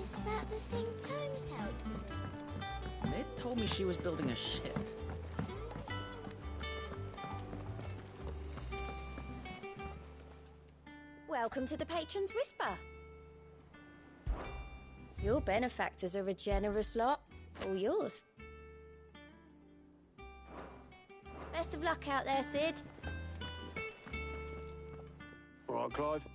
Is that the thing Tomes helped with? Mid told me she was building a ship. Welcome to the Patron's Whisper. Your benefactors are a generous lot. All yours. Best of luck out there, Sid. All right, Clive.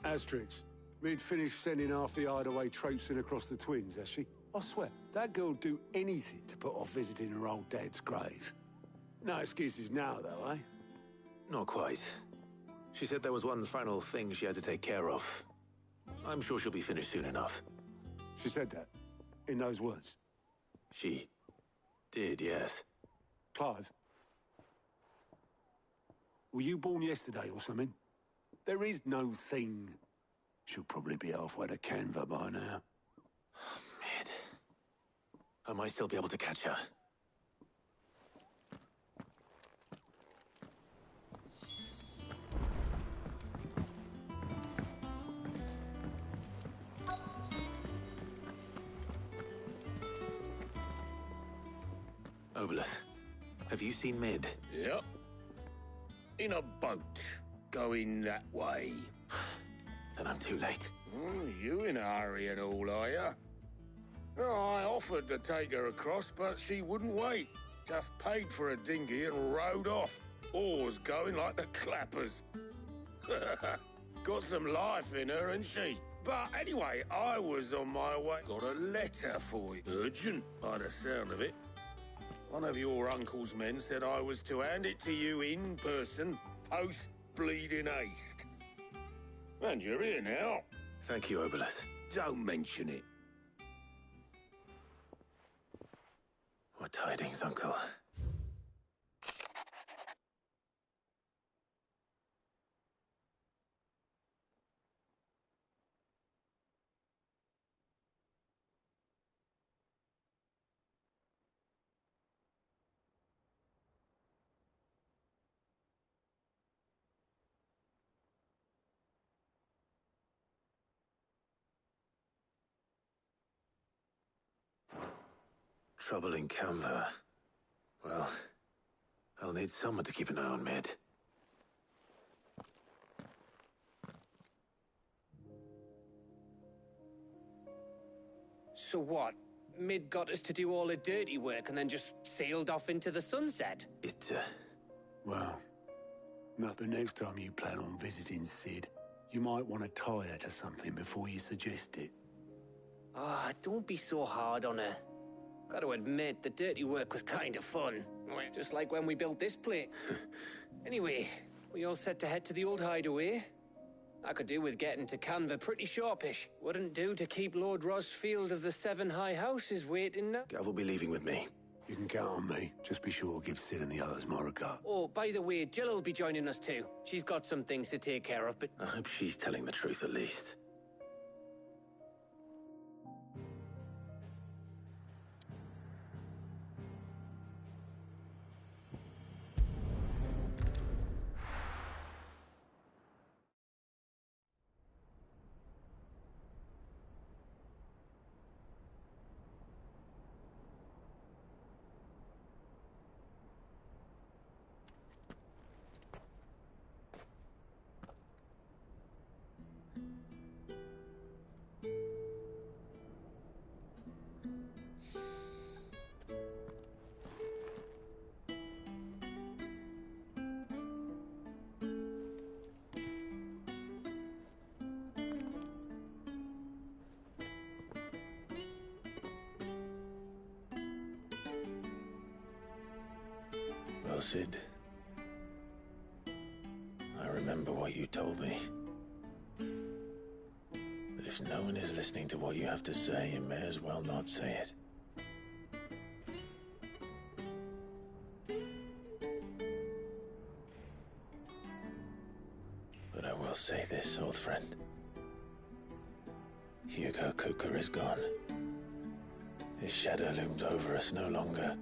Asterix. Mid finished sending half the hideaway traipsing across the twins, has she? I swear, that girl'd do anything to put off visiting her old dad's grave. No excuses now, though, eh? Not quite. She said there was one final thing she had to take care of. I'm sure she'll be finished soon enough. She said that? In those words? She did, yes. Clive? Were you born yesterday or something? There is no thing. She'll probably be halfway to Canva by now. Mid. I might still be able to catch her. Obelith, have you seen Mid? Yep. In a boat, going that way. Then I'm too late. You in a hurry and all, are you? Oh, I offered to take her across, but she wouldn't wait. Just paid for a dinghy and rowed off. Oars going like the clappers. Got some life in her, ain't she? But anyway, I was on my way. Got a letter for you. Urgent, by the sound of it. One of your uncle's men said I was to hand it to you in person, post-bleeding haste. And you're here now. Thank you, Obelith. Don't mention it. What tidings, Uncle? Trouble in Canva. Well, I'll need someone to keep an eye on Mid. So what? Mid got us to do all the dirty work and then just sailed off into the sunset? Well, nothing next time you plan on visiting Sid. You might want to tie her to something before you suggest it. Ah, don't be so hard on her. Got to admit, the dirty work was kind of fun. Just like when we built this place. Anyway, we all set to head to the old hideaway. I could do with getting to Canva pretty sharpish. Wouldn't do to keep Lord Rosfield of the Seven High Houses waiting now. Gav will be leaving with me. You can count on me. Just be sure to give Sid and the others my regard. Oh, by the way, Jill will be joining us too. She's got some things to take care of, but... I hope she's telling the truth at least. Cid. I remember what you told me. But if no one is listening to what you have to say, you may as well not say it. But I will say this, old friend. Hugo Kuka is gone. His shadow looms over us no longer.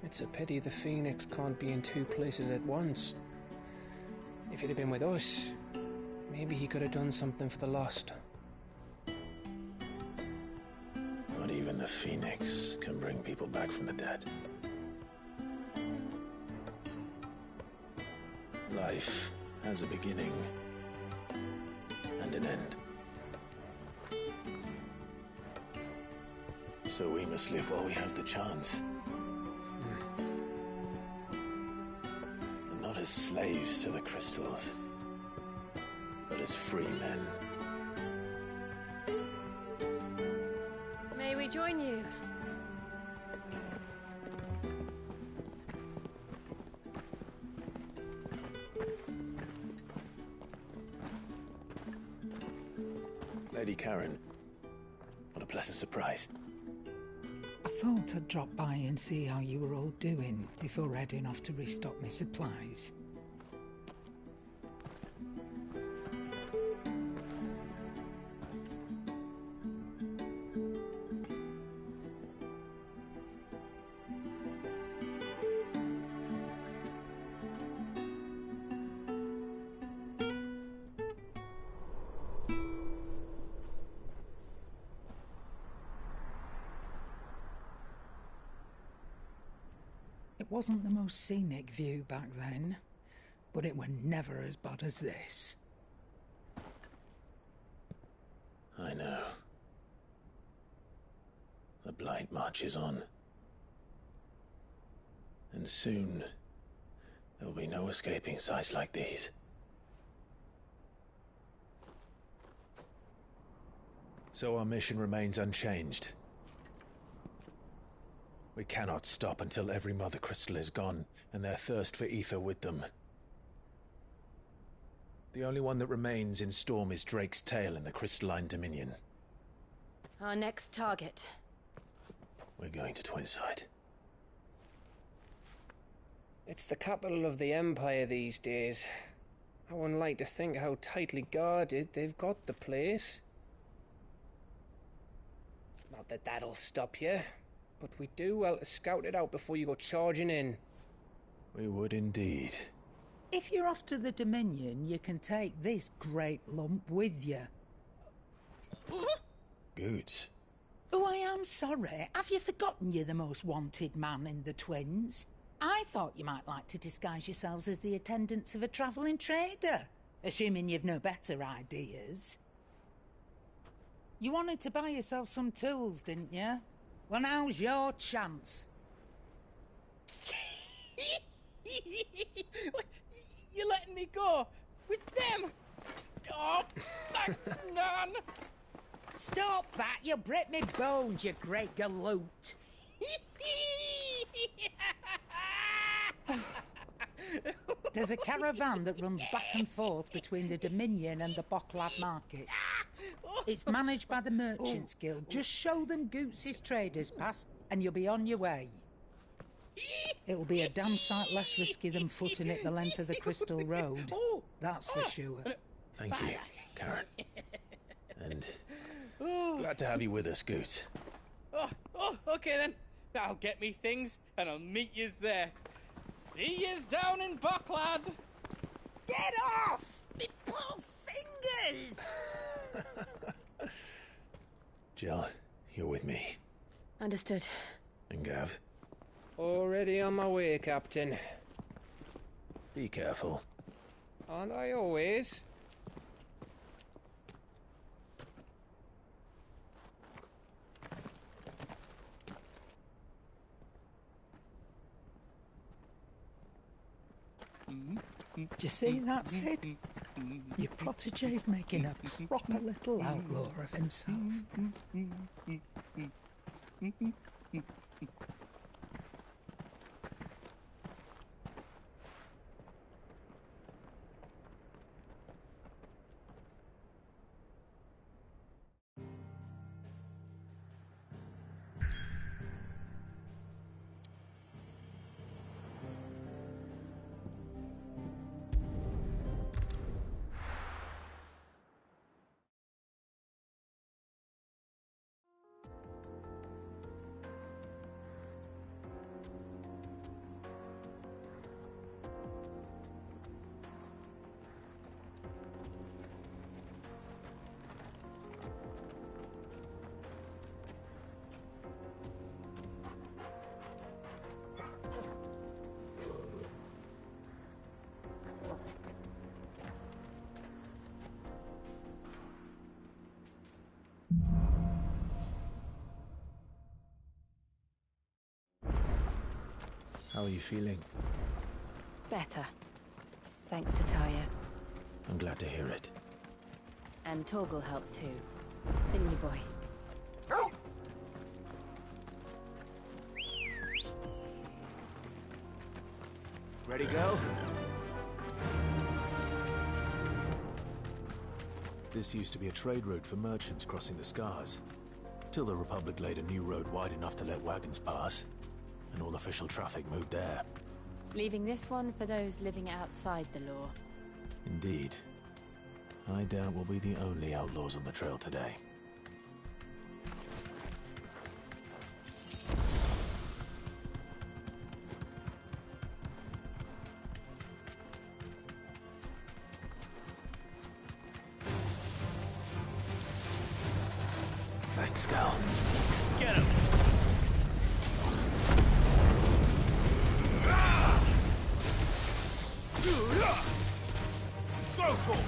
It's a pity the Phoenix can't be in two places at once. If he'd have been with us, maybe he could have done something for the lost. Not even the Phoenix can bring people back from the dead. Life has a beginning and an end. So we must live while we have the chance. And not as slaves to the crystals, but as free men. May we join you? Lady Karen, what a pleasant surprise. I thought I'd drop by and see how you were all doing before heading off to restock my supplies. It wasn't the most scenic view back then, but it were never as bad as this. I know. The Blight marches on. And soon, there will be no escaping sights like these. So our mission remains unchanged. We cannot stop until every Mother Crystal is gone, and their thirst for ether with them. The only one that remains in Storm is Drake's tail in the Crystalline Dominion. Our next target. We're going to Twinside. It's the capital of the Empire these days. I wouldn't like to think how tightly guarded they've got the place. Not that that'll stop you, but we do well to scout it out before you go charging in. We would indeed. If you're off to the Dominion, you can take this great lump with you. Goods. Oh, I am sorry. Have you forgotten you're the most wanted man in the Twins? I thought you might like to disguise yourselves as the attendants of a travelling trader, assuming you've no better ideas. You wanted to buy yourself some tools, didn't you? Well, now's your chance. You're letting me go? With them? Oh, thanks, Nan! Stop that! You'll break me bones, you great galoot! There's a caravan that runs back and forth between the Dominion and the Bocklad markets. It's managed by the Merchants Guild. Just show them Goots' traders pass and you'll be on your way. It'll be a damn sight less risky than footing it the length of the Crystal Road. That's for sure. Thank you, Karen. And glad to have you with us, Goots. Okay then. I'll get me things and I'll meet yous there. See yous down in Bocklad. Get off! Me poor fingers! Jill, you're with me. Understood. And Gav, Already on my way, Captain. be careful. Aren't I always? Do you see that, Sid? Your protege's making a proper little outlaw of himself. How are you feeling? Better. Thanks to Taya. I'm glad to hear it. And Torgal helped too. Didn't you, boy? Ready, girl? This used to be a trade route for merchants crossing the Scars, till the Republic laid a new road wide enough to let wagons pass, and all official traffic moved there. Leaving this one for those living outside the law. Indeed. I doubt we'll be the only outlaws on the trail today. Thanks, Gal. Get him! Go for it!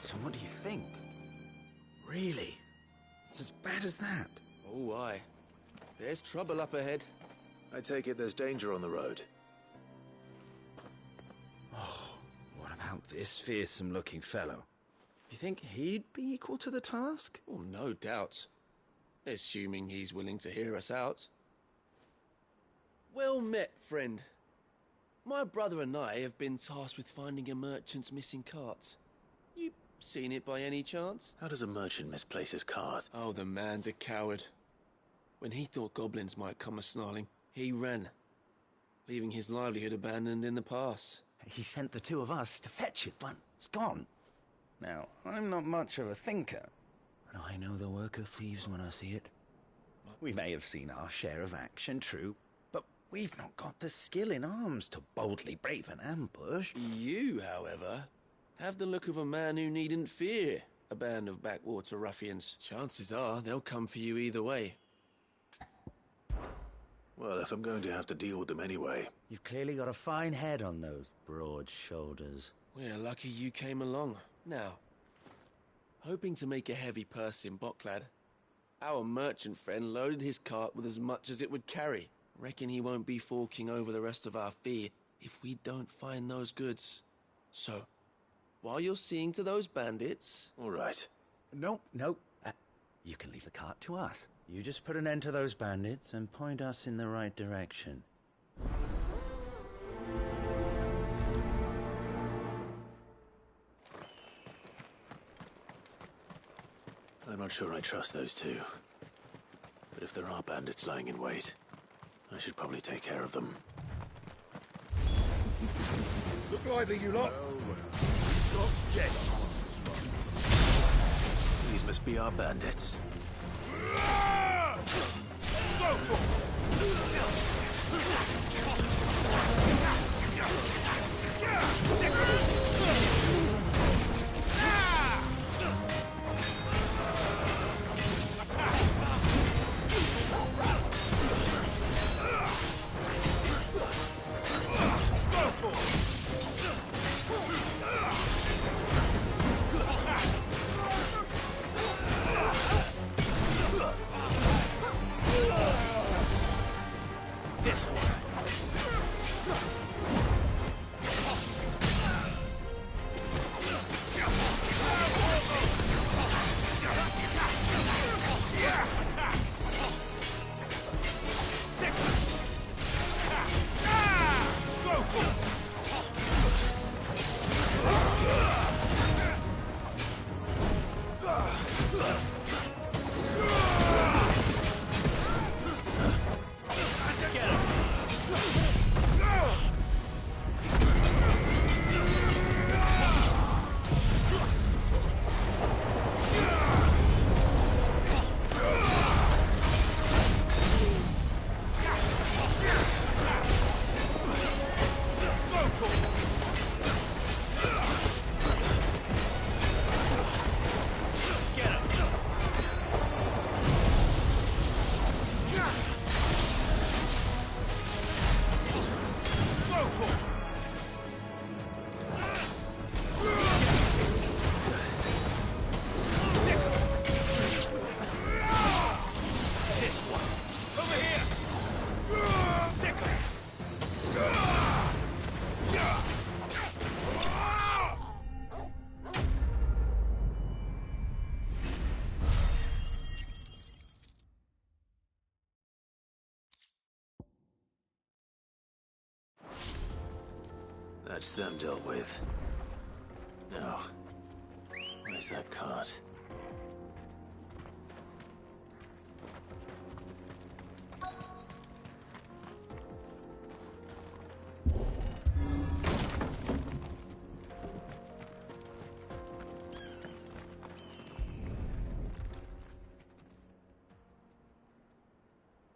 So what do you think? Really? It's as bad as that? Oh, aye. There's trouble up ahead. I take it there's danger on the road. What about this fearsome-looking fellow? You think he'd be equal to the task? Oh, no doubt. Assuming he's willing to hear us out. Well met, friend. My brother and I have been tasked with finding a merchant's missing cart. You seen it by any chance? How does a merchant misplace his cart? Oh, the man's a coward. When he thought goblins might come a-snarling, he ran, leaving his livelihood abandoned in the pass. He sent the two of us to fetch it, but it's gone. Now, I'm not much of a thinker, but I know the work of thieves when I see it. We may have seen our share of action, true, but we've not got the skill in arms to boldly brave an ambush. You, however, have the look of a man who needn't fear a band of backwater ruffians. Chances are they'll come for you either way. Well, if I'm going to have to deal with them anyway. You've clearly got a fine head on those broad shoulders. We're lucky you came along. Now, hoping to make a heavy purse in Bocklad, our merchant friend loaded his cart with as much as it would carry. Reckon he won't be forking over the rest of our fee if we don't find those goods. So, while you're seeing to those bandits... All right. Nope. You can leave the cart to us. You just put an end to those bandits and point us in the right direction. I'm not sure I trust those two. But if there are bandits lying in wait, I should probably take care of them. Look lively, you lot. We've got guests. These must be our bandits. Go for That's them dealt with. Now, where's that cart?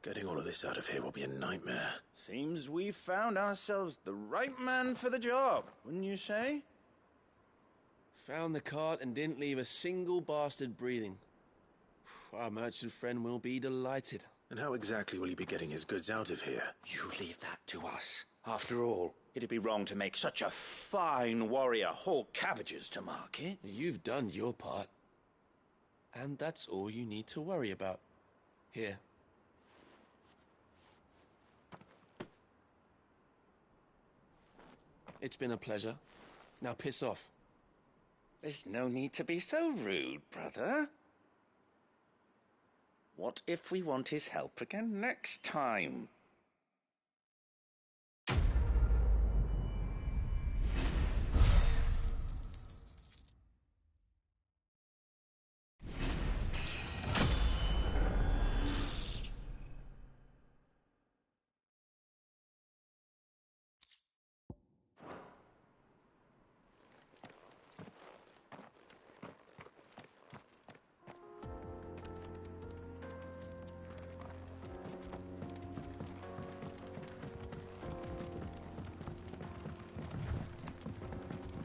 Getting all of this out of here will be a nightmare. Seems we've found ourselves the right man for the job, wouldn't you say? Found the cart and didn't leave a single bastard breathing. Our merchant friend will be delighted. And how exactly will he be getting his goods out of here? You leave that to us. After all, it'd be wrong to make such a fine warrior haul cabbages to market. You've done your part. And that's all you need to worry about. Here. It's been a pleasure. Now piss off. There's no need to be so rude, brother. What if we want his help again next time?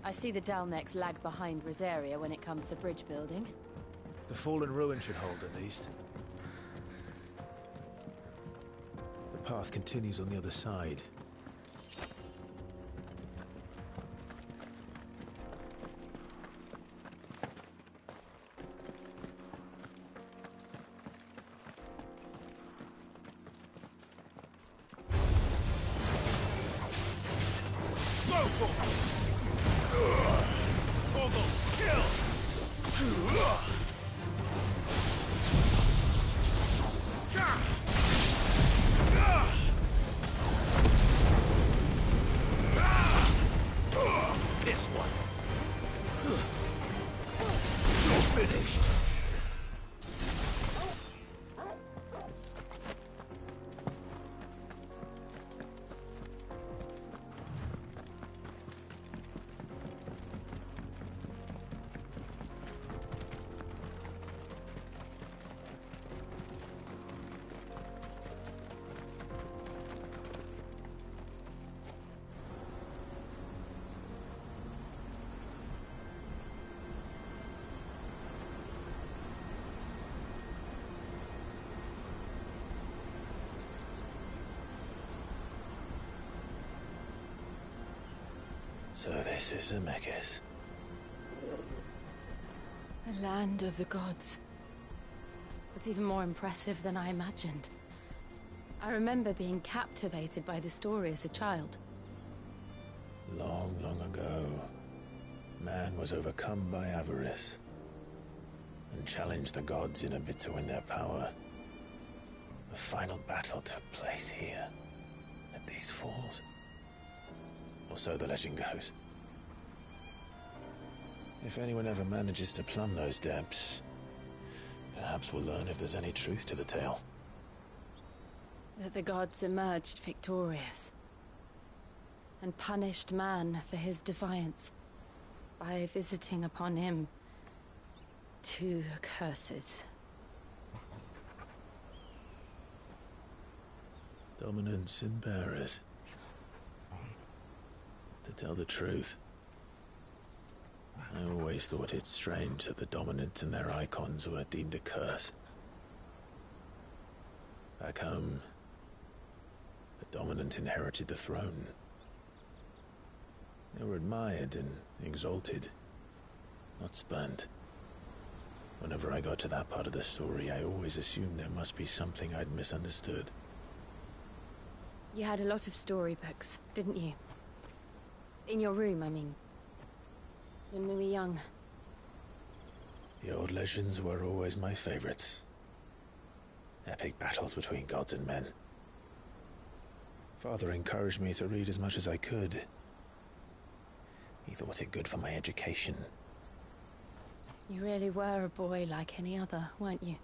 I see the Dalmex lag behind Rosaria when it comes to bridge building. The fallen ruin should hold, at least. The path continues on the other side. So this is Amekis. A land of the gods. It's even more impressive than I imagined. I remember being captivated by the story as a child. Long, long ago, man was overcome by avarice and challenged the gods in a bid to win their power. The final battle took place here, at these falls. Or so the legend goes. If anyone ever manages to plumb those depths, perhaps we'll learn if there's any truth to the tale. That the gods emerged victorious and punished man for his defiance by visiting upon him 2 curses. Dominance and bearers. To tell the truth, I always thought it strange that the dominant and their icons were deemed a curse. Back home, the dominant inherited the throne. They were admired and exalted, not spurned. Whenever I got to that part of the story, I always assumed there must be something I'd misunderstood. You had a lot of storybooks, didn't you? In your room, I mean. When we were young. The old legends were always my favorites. Epic battles between gods and men. Father encouraged me to read as much as I could. He thought it good for my education. You really were a boy like any other, weren't you?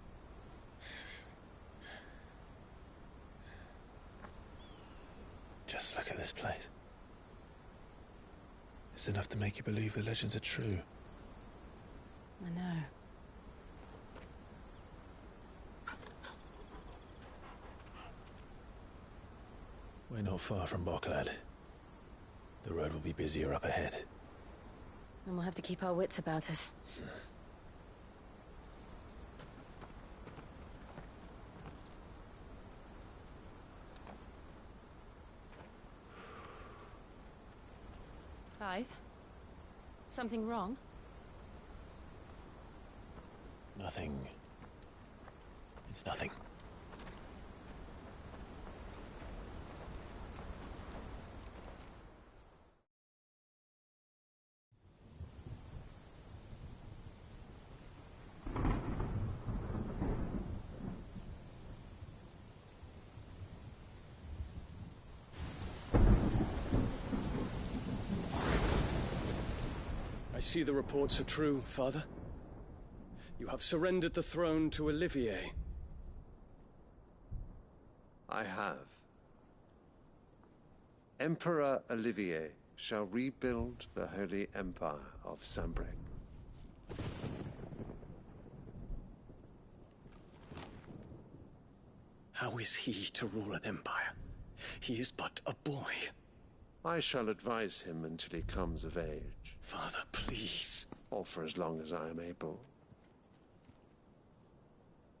Just look at this place. It's enough to make you believe the legends are true. I know. We're not far from Boklad. The road will be busier up ahead. And we'll have to keep our wits about us. Clive? Something wrong? Nothing. It's nothing. I see the reports are true, Father. You have surrendered the throne to Olivier. I have. Emperor Olivier shall rebuild the Holy Empire of Sanbreque. How is he to rule an empire? He is but a boy. I shall advise him until he comes of age. Father, please. Or for as long as I am able.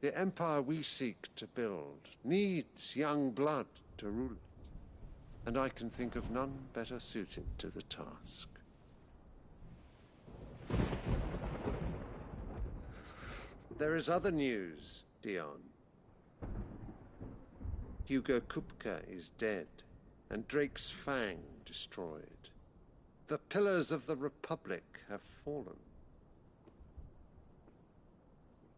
The empire we seek to build needs young blood to rule it, and I can think of none better suited to the task. There is other news, Dion. Hugo Kupka is dead, and Drake's Fang destroyed. The pillars of the Republic have fallen.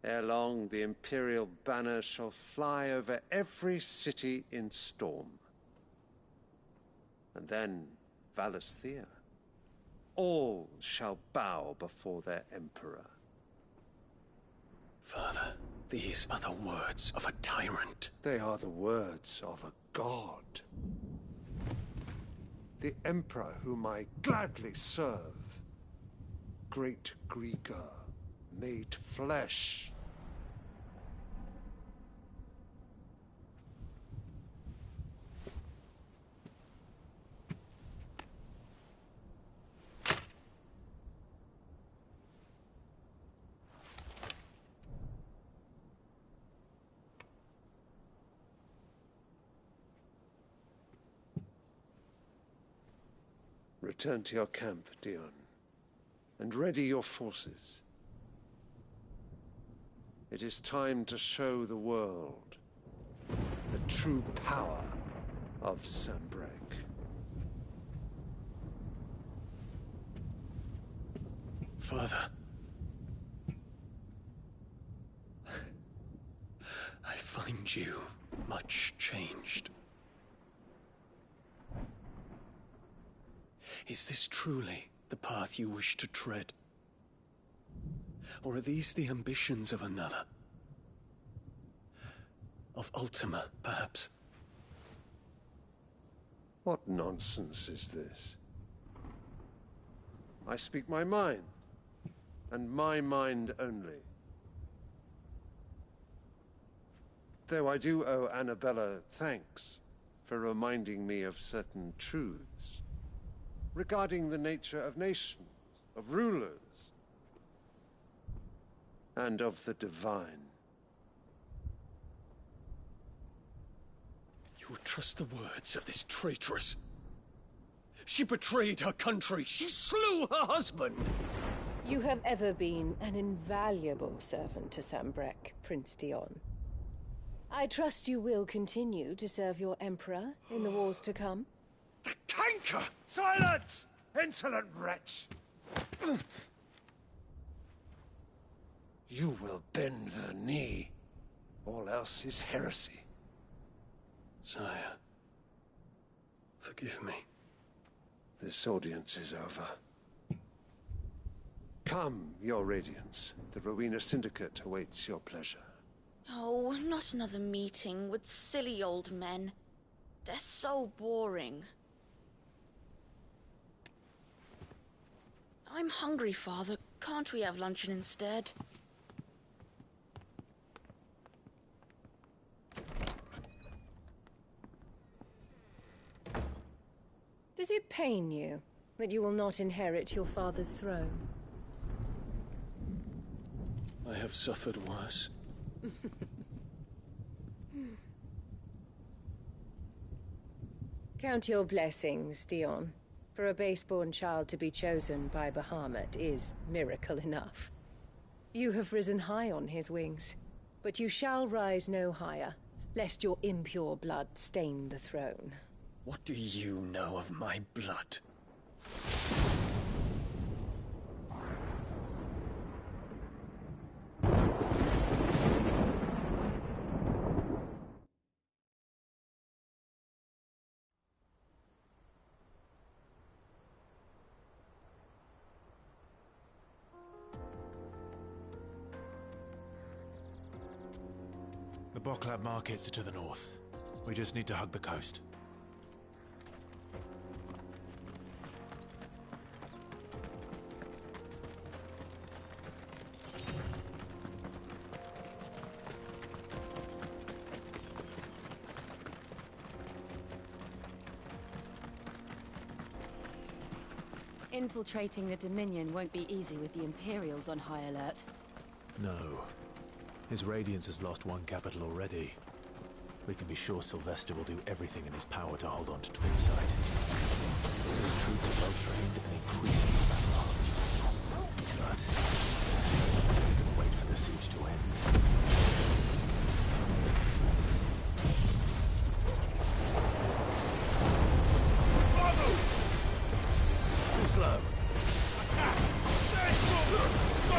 Ere long, the Imperial banner shall fly over every city in storm. And then Valisthea. All shall bow before their Emperor. Father, these are the words of a tyrant. They are the words of a god. The Emperor whom I gladly serve. Great Greeker, made flesh. Return to your camp, Dion, and ready your forces. It is time to show the world the true power of Sanbreque. Father. I find you much changed. Is this truly the path you wish to tread? Or are these the ambitions of another? Of Ultima, perhaps? What nonsense is this? I speak my mind, and my mind only. Though I do owe Annabella thanks for reminding me of certain truths regarding the nature of nations, of rulers, and of the divine. You would trust the words of this traitress? She betrayed her country. She slew her husband. You have ever been an invaluable servant to Sanbreque, Prince Dion. I trust you will continue to serve your Emperor in the wars to come. The canker! Silence! Insolent wretch! You will bend the knee. All else is heresy. Sire, forgive me. This audience is over. Come, Your Radiance. The Rowena Syndicate awaits your pleasure. Oh, not another meeting with silly old men. They're so boring. I'm hungry, Father. Can't we have luncheon instead? Does it pain you that you will not inherit your father's throne? I have suffered worse. Count your blessings, Dion. For a base-born child to be chosen by Bahamut is miracle enough. You have risen high on his wings, but you shall rise no higher, lest your impure blood stain the throne. What do you know of my blood? The Boklab markets are to the north. We just need to hug the coast. Infiltrating the Dominion won't be easy with the Imperials on high alert. No. His Radiance has lost one capital already. We can be sure Sylvester will do everything in his power to hold on to Twinside. His troops are well trained and increasingly battle-hardened. But so we can wait for the siege to end. Too slow. Attack! Go!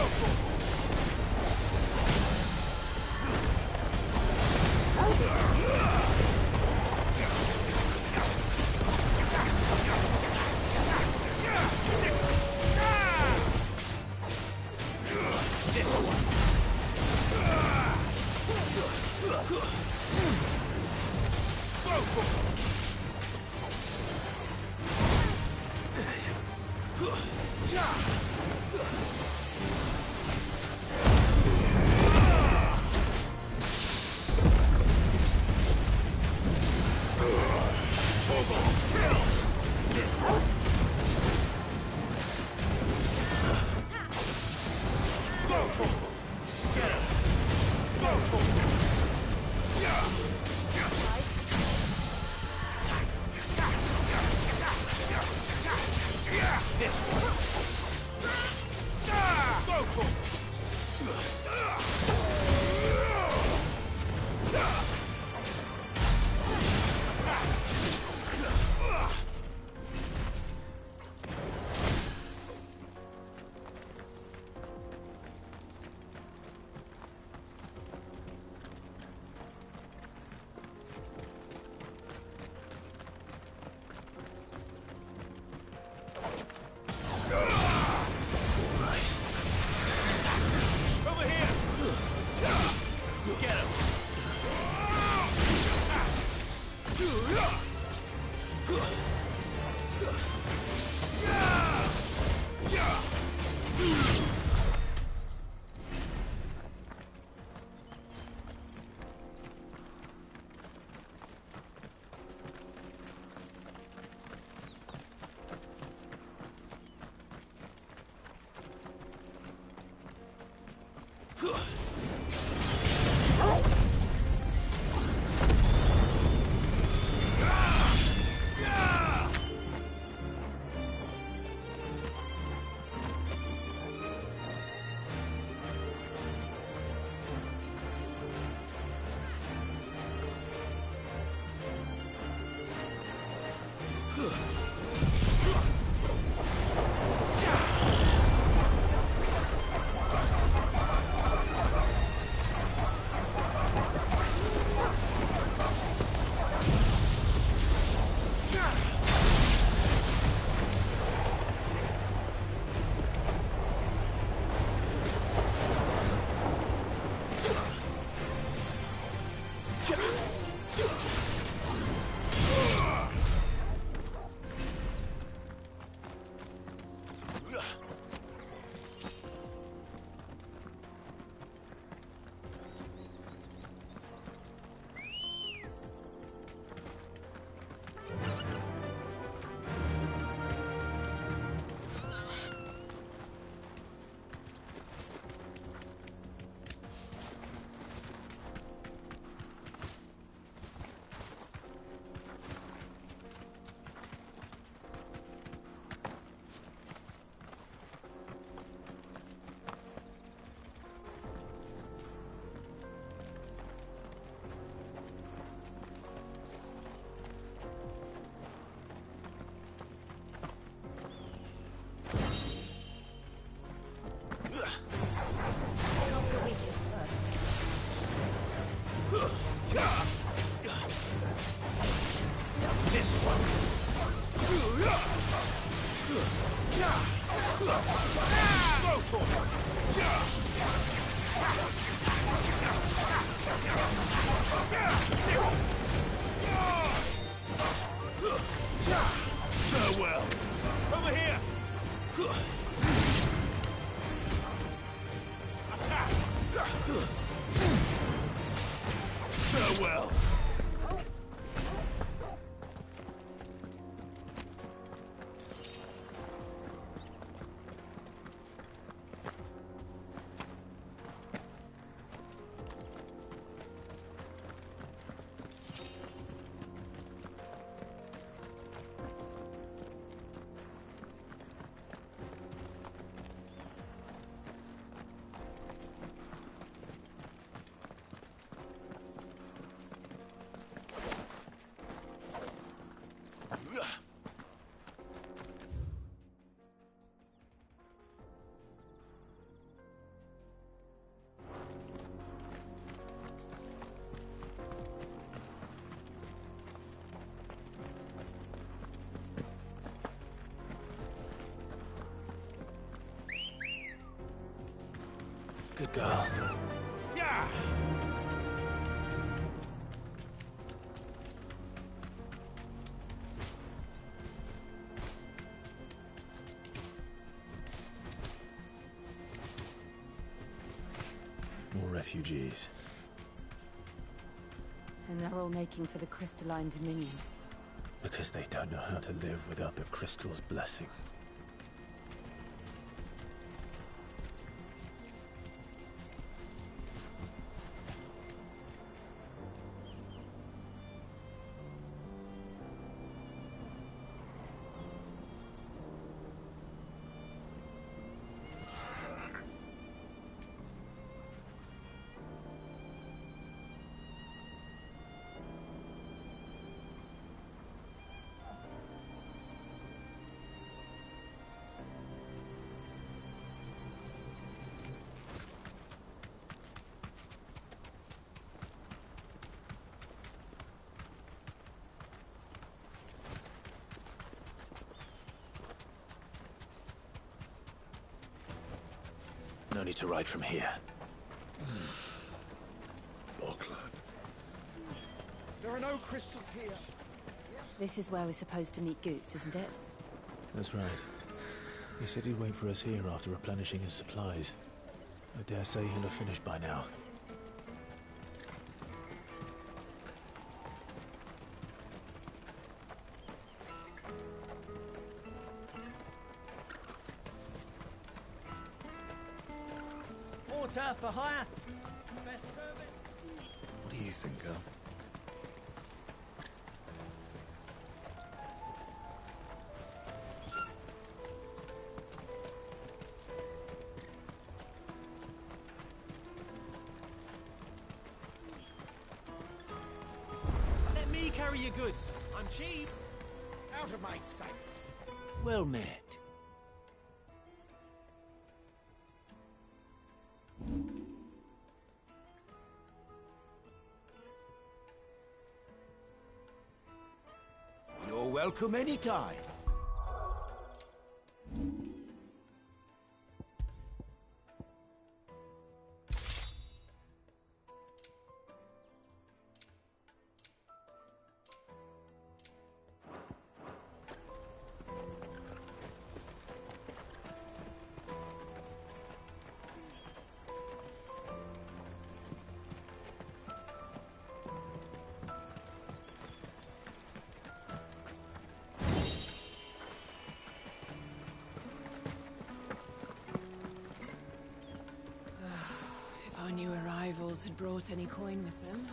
This one. Farewell. Over here. Attack. Farewell. Good girl. Yeah. More refugees. And they're all making for the crystalline dominion. Because they don't know how to live without the crystal's blessing. No need to ride from here. Auckland. There are no crystals here. This is where we're supposed to meet Goots, isn't it? That's right. He said he'd wait for us here after replenishing his supplies. I dare say he'll have finished by now. For hire. Best service. What do you think, girl? Let me carry your goods. I'm cheap. Out of my sight. Well met. Welcome anytime. New arrivals had brought any coin with them.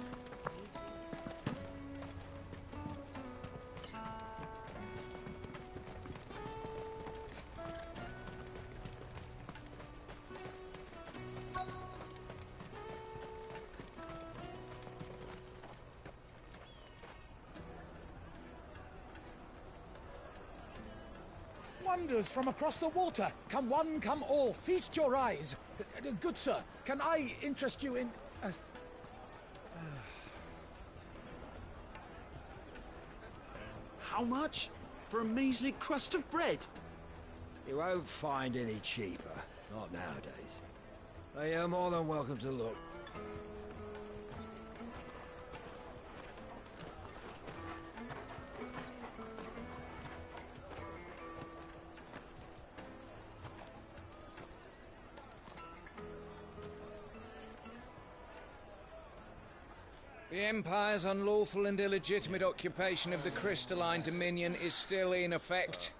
Wonders from across the water. Come one, come all. Feast your eyes. Good sir, can I interest you in... How much? For a measly crust of bread? You won't find any cheaper. Not nowadays. But you're more than welcome to look. The Empire's unlawful and illegitimate occupation of the Crystalline Dominion is still in effect.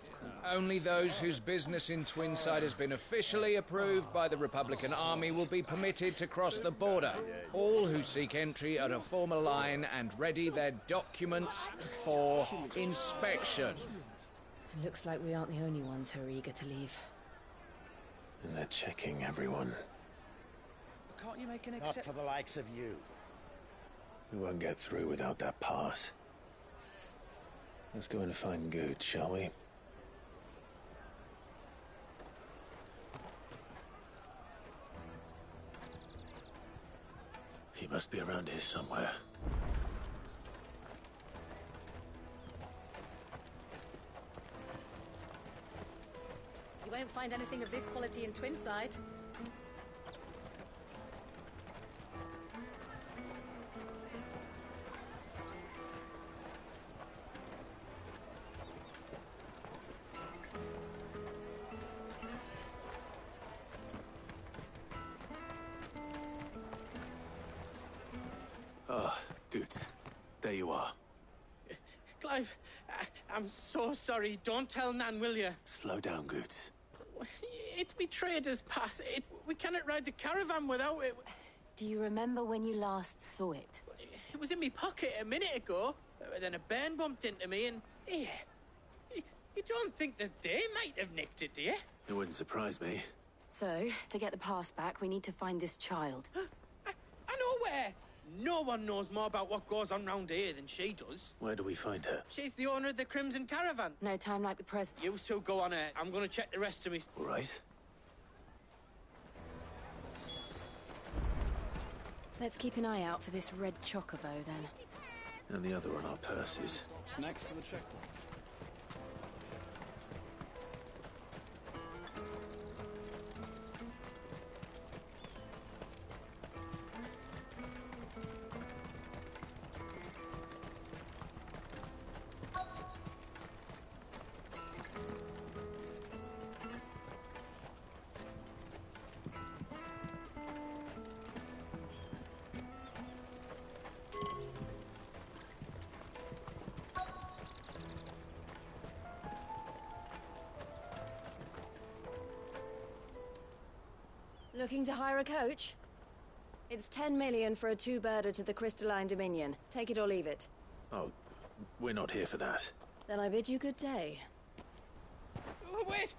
Only those whose business in Twinside has been officially approved by the Republican Army will be permitted to cross the border. All who seek entry are to form a line and ready their documents for inspection. It looks like we aren't the only ones who are eager to leave. And they're checking everyone. Can't you make an Not exception? for the likes of you. We won't get through without that pass. Let's go and find Good, shall we? He must be around here somewhere. You won't find anything of this quality in Twinside. Ah, Good. There you are. Clive, I'm so sorry. Don't tell Nan, will you? Slow down, Good. It's me trader's pass. We cannot ride the caravan without it. Do you remember when you last saw it? It was in my pocket a minute ago. Then a bairn bumped into me and... Yeah. You don't think that they might have nicked it, do you? It wouldn't surprise me. So, to get the pass back, we need to find this child. I know where. No one knows more about what goes on round here than she does. Where do we find her? She's the owner of the Crimson Caravan. No time like the present. You two go on her. I'm going to check the rest of me. All right. Let's keep an eye out for this red chocobo, then. And the other on our purses. It's next to the checkpoint. Looking to hire a coach? It's 10 million for a two-birder to the Crystalline Dominion. Take it or leave it. Oh, we're not here for that. Then I bid you good day. Oh, wait!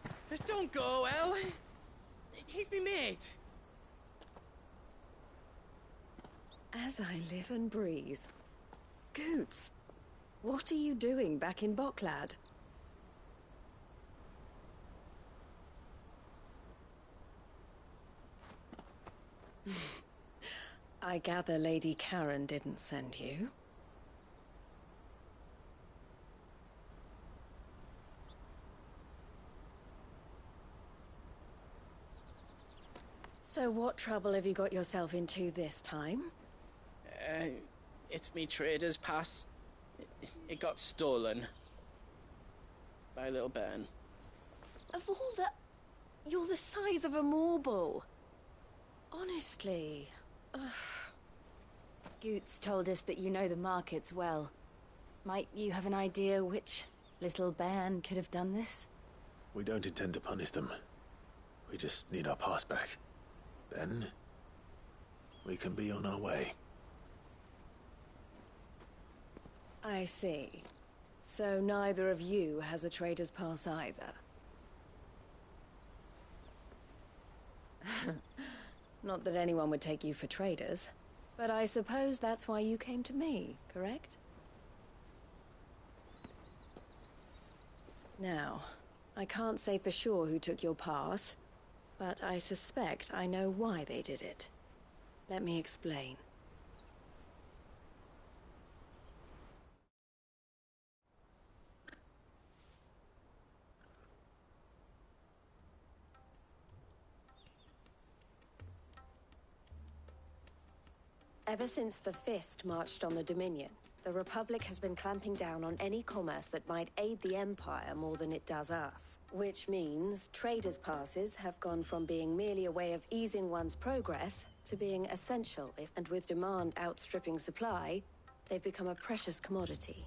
Don't go, El. He's me mate. As I live and breathe. Goots, what are you doing back in Bocklad? I gather Lady Karen didn't send you. So what trouble have you got yourself into this time? It's me trader's pass. It got stolen. By a little bairn. Of all the... You're the size of a marble. Honestly. Ugh. Goots told us that you know the markets well. Might you have an idea which little bairn could have done this? We don't intend to punish them. We just need our pass back. Then, we can be on our way. I see. So neither of you has a trader's pass either. Not that anyone would take you for traders, but I suppose that's why you came to me, correct? Now, I can't say for sure who took your pass, but I suspect I know why they did it. Let me explain. Ever since the Fist marched on the Dominion, the Republic has been clamping down on any commerce that might aid the Empire more than it does us. Which means traders' passes have gone from being merely a way of easing one's progress to being essential, and with demand outstripping supply, they've become a precious commodity,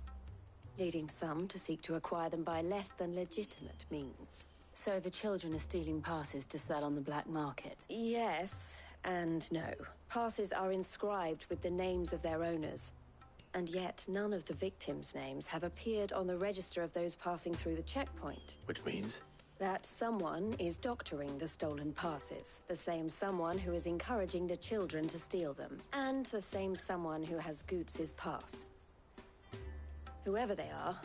leading some to seek to acquire them by less than legitimate means. So the children are stealing passes to sell on the black market? Yes, and no. Passes are inscribed with the names of their owners, and yet none of the victims' names have appeared on the register of those passing through the checkpoint. Which means? That someone is doctoring the stolen passes. The same someone who is encouraging the children to steal them. And the same someone who has Goots's pass. Whoever they are,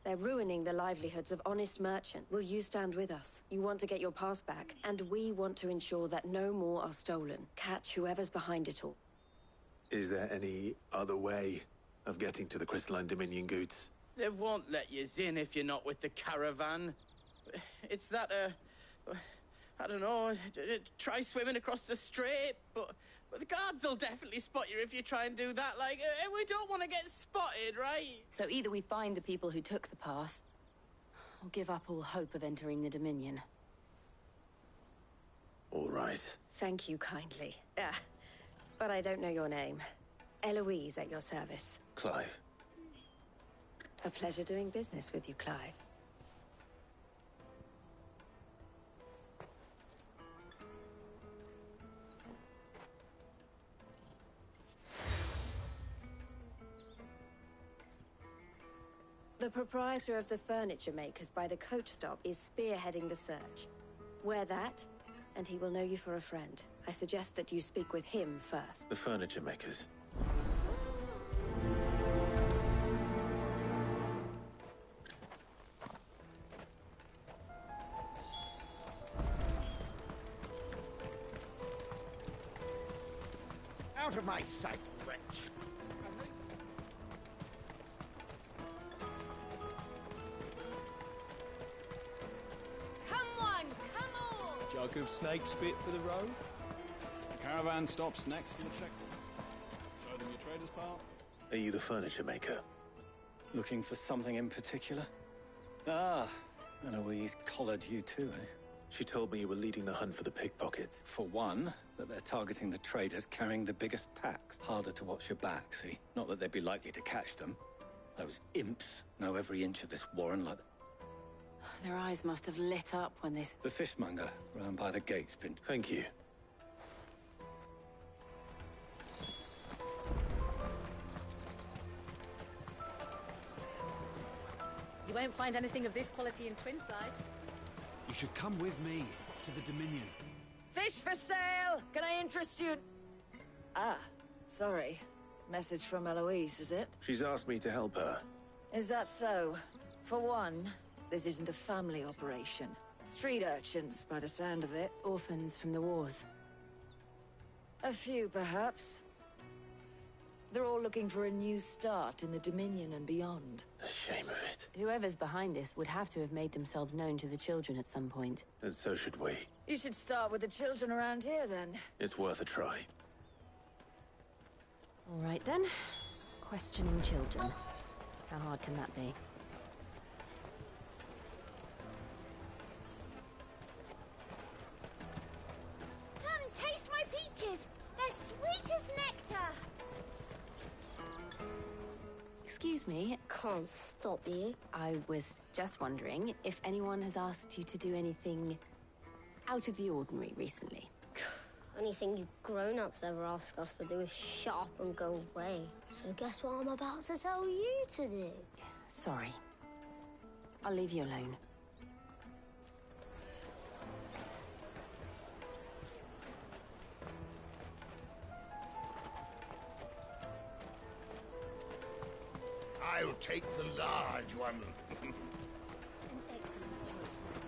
they're ruining the livelihoods of honest merchants. Will you stand with us? You want to get your pass back, and we want to ensure that no more are stolen. Catch whoever's behind it all. Is there any other way of getting to the Crystalline Dominion, Goots? They won't let you in if you're not with the caravan. It's that, I don't know, try swimming across the strait, but the guards will definitely spot you if you try and do that. Like, we don't want to get spotted, right? So either we find the people who took the pass, or give up all hope of entering the Dominion. All right. Thank you kindly. But I don't know your name. Eloise at your service. Clive. A pleasure doing business with you, Clive. The proprietor of the furniture makers by the coach stop is spearheading the search. Wear that, and he will know you for a friend. I suggest that you speak with him first. The furniture makers. Out of my sight, wretch! Jug of snake spit for the road. The caravan stops next to the checkpoint. Show them your trader's path. Are you the furniture maker? Looking for something in particular? Ah, Eloise collared you too, eh? She told me you were leading the hunt for the pickpockets. For one, that they're targeting the traders carrying the biggest packs. Harder to watch your back, see? Not that they'd be likely to catch them. Those imps know every inch of this warren like... Their eyes must have lit up when they... The fishmonger, round by the gate's been... Thank you. You won't find anything of this quality in Twinside. You should come with me to the Dominion. Fish for sale! Can I interest you? Ah, sorry. Message from Eloise, is it? She's asked me to help her. Is that so? For one, this isn't a family operation. Street urchins, by the sound of it. Orphans from the wars. A few, perhaps. They're all looking for a new start in the Dominion and beyond. The shame of it. Whoever's behind this would have to have made themselves known to the children at some point. And so should we. You should start with the children around here, then. It's worth a try. All right, then. Questioning children. How hard can that be? Come, taste my peaches! They're sweet as nectar! Excuse me? Can't stop you. I was just wondering if anyone has asked you to do anything out of the ordinary recently. Anything you grown-ups ever ask us to do is shut up and go away. So guess what I'm about to tell you to do? Sorry. I'll leave you alone. I'll take the large one. An excellent choice, man.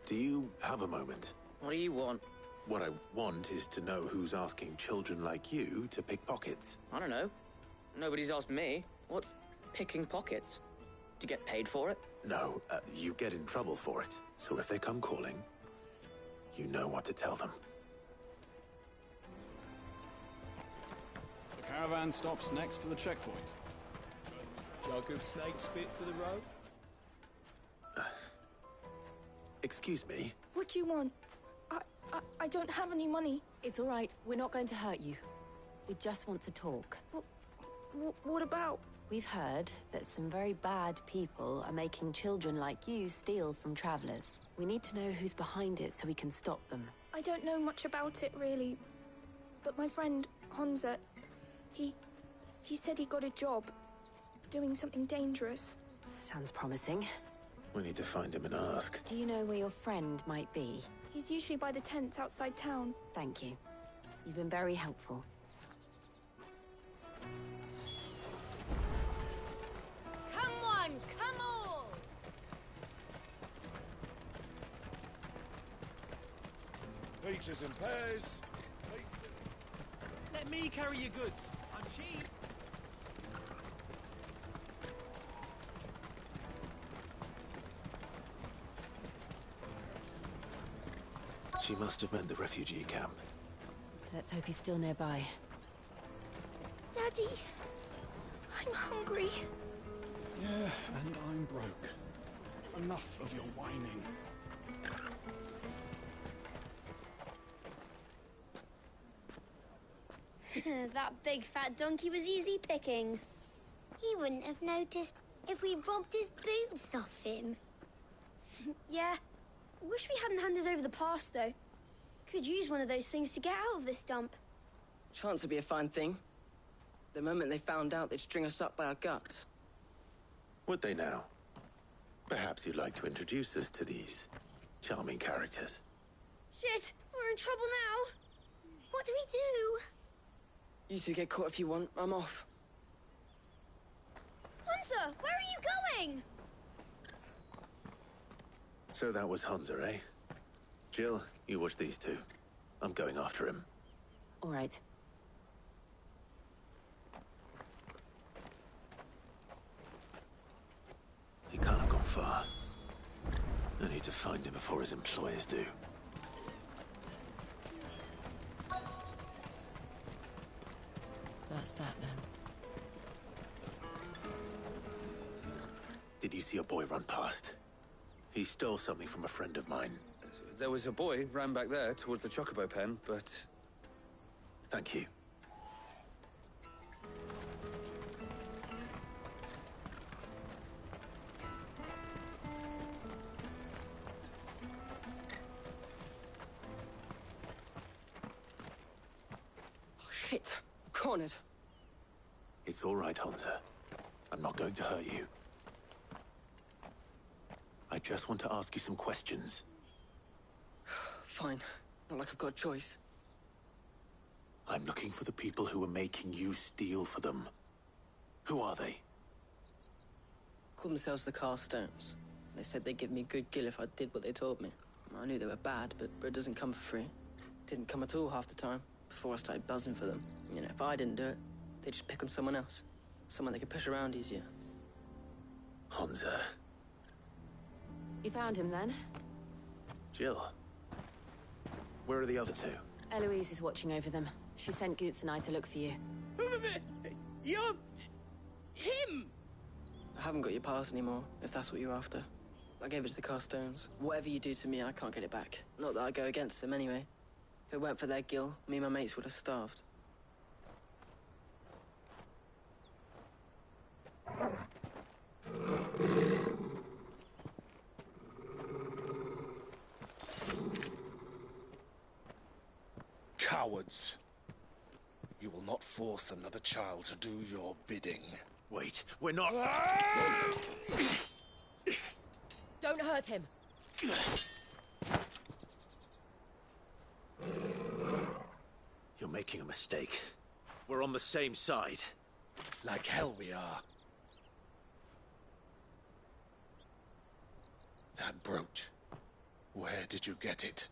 Do you have a moment? What do you want? What I want is to know who's asking children like you to pick pockets. I don't know. Nobody's asked me. What's picking pockets? Do you get paid for it? No, you get in trouble for it. So if they come calling, You know what to tell them. The caravan stops next to the checkpoint. Jug of snake spit for the road? Excuse me? What do you want? I don't have any money. It's all right. We're not going to hurt you. We just want to talk. What about? We've heard that some very bad people are making children like you steal from travelers. We need to know who's behind it so we can stop them. I don't know much about it, really. But my friend, Hansa, he said he got a job doing something dangerous. Sounds promising. We need to find him and ask. Do you know where your friend might be? He's usually by the tents outside town. Thank you. You've been very helpful. Come on, come on! Peaches and pears. Let me carry your goods. I'm cheap. She must have meant the refugee camp. Let's hope he's still nearby. Daddy, I'm hungry. Yeah, and I'm broke. Enough of your whining. That big fat donkey was easy pickings. He wouldn't have noticed if we robbed his boots off him. Yeah. Wish we hadn't handed over the pass, though. Could use one of those things to get out of this dump. Chance would be a fine thing. The moment they found out, they'd string us up by our guts. Would they now? Perhaps you'd like to introduce us to these charming characters. Shit, we're in trouble now. What do we do? You two get caught if you want. I'm off. Hunter, where are you going? So that was Hansa, eh? Jill, you watch these two. I'm going after him. All right. He can't have gone far. I need to find him before his employers do. That's that, then. Did you see a boy run past? He stole something from a friend of mine. There was a boy ran back there towards the Chocobo pen, but... Thank you. Oh, shit. I'm cornered. It's all right, Hunter. I'm not going to hurt you. I just want to ask you some questions. Fine. Not like I've got a choice. I'm looking for the people who are making you steal for them. Who are they? Call themselves the Carstones. They said they'd give me good gill if I did what they told me. I knew they were bad, but bread doesn't come for free. Didn't come at all half the time, before I started buzzing for them. You know, if I didn't do it, they'd just pick on someone else. Someone they could push around easier. Hansa. You found him, then? Jill. Where are the other two? Eloise is watching over them. She sent Goots and I to look for you. You're... him! I haven't got your pass anymore, if that's what you're after. I gave it to the Carstones. Whatever you do to me, I can't get it back. Not that I go against them anyway. If it weren't for their gill, me and my mates would have starved. Cowards. You will not force another child to do your bidding. Wait, we're not... Don't hurt him. You're making a mistake. We're on the same side. Like hell we are. That brooch. Where did you get it?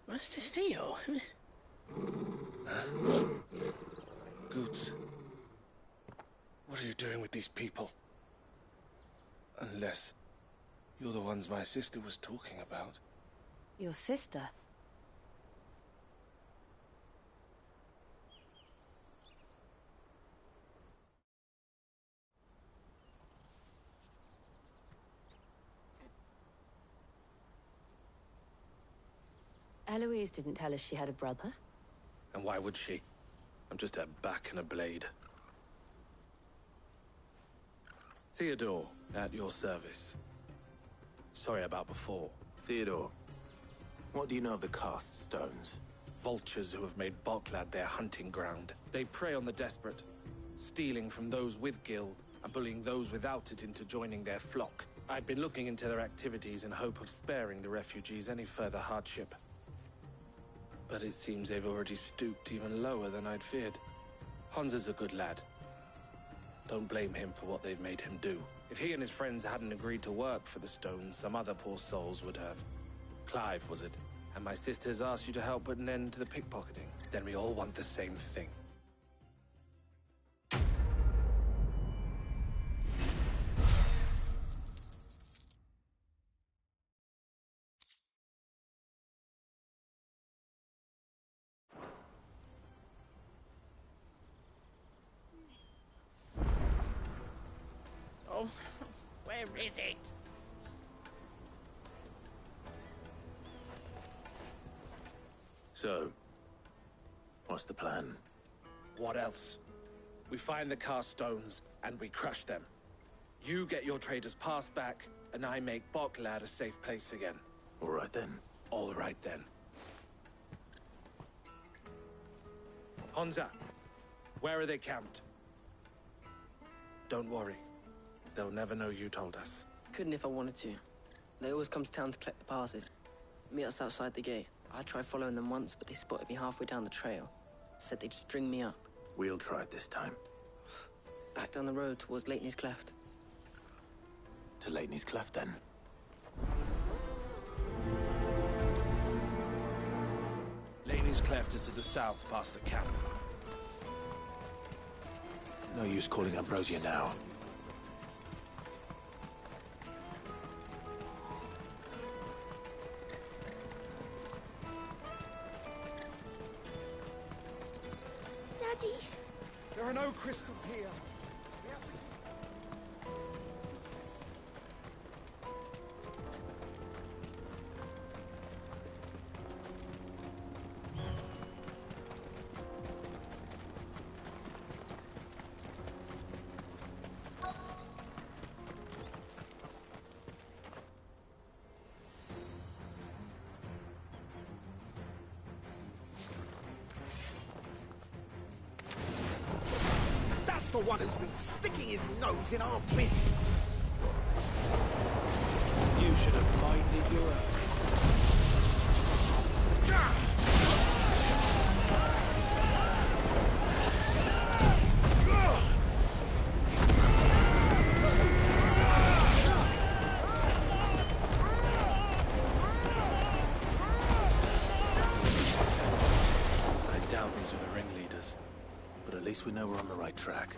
Master Theo? Goots. What are you doing with these people? Unless You're the ones my sister was talking about. Your sister? Eloise didn't tell us she had a brother. And why would she? I'm just her back and a blade. Theodore, at your service. Sorry about before. Theodore, what do you know of the cast stones? Vultures who have made Boklad their hunting ground. They prey on the desperate, stealing from those with guild and bullying those without it into joining their flock. I'd been looking into their activities in hope of sparing the refugees any further hardship. But it seems they've already stooped even lower than I'd feared. Hansa's a good lad. Don't blame him for what they've made him do. If he and his friends hadn't agreed to work for the stones, some other poor souls would have. Clive, was it? And my sisters asked you to help put an end to the pickpocketing. Then we all want the same thing. Oh, where is it? So, what's the plan? What else? We find the cast stones and we crush them. You get your traders passed back, and I make Boklad a safe place again. All right then. All right then. Hansa, where are they camped? Don't worry. They'll never know you told us. Couldn't if I wanted to. They always come to town to collect the passes. Meet us outside the gate. I tried following them once, but they spotted me halfway down the trail. Said they'd string me up. We'll try it this time. Back down the road towards Leitney's Cleft. To Leitney's Cleft, then. Leitney's Cleft is to the south, past the camp. No use calling Ambrosia now. Daddy! There are no crystals here. That's the one who's been sticking his nose in our business. You should have minded your own. I doubt these were the ringleaders. But at least we know we're on the right track.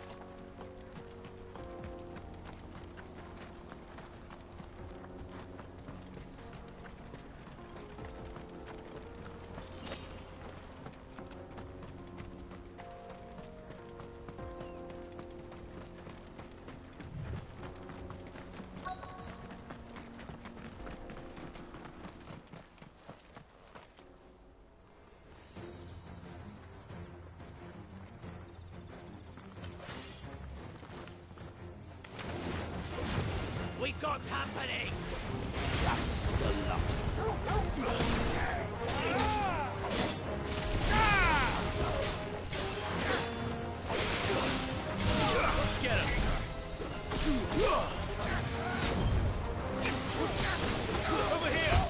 We've got company! That's the lot. Get him! Over here!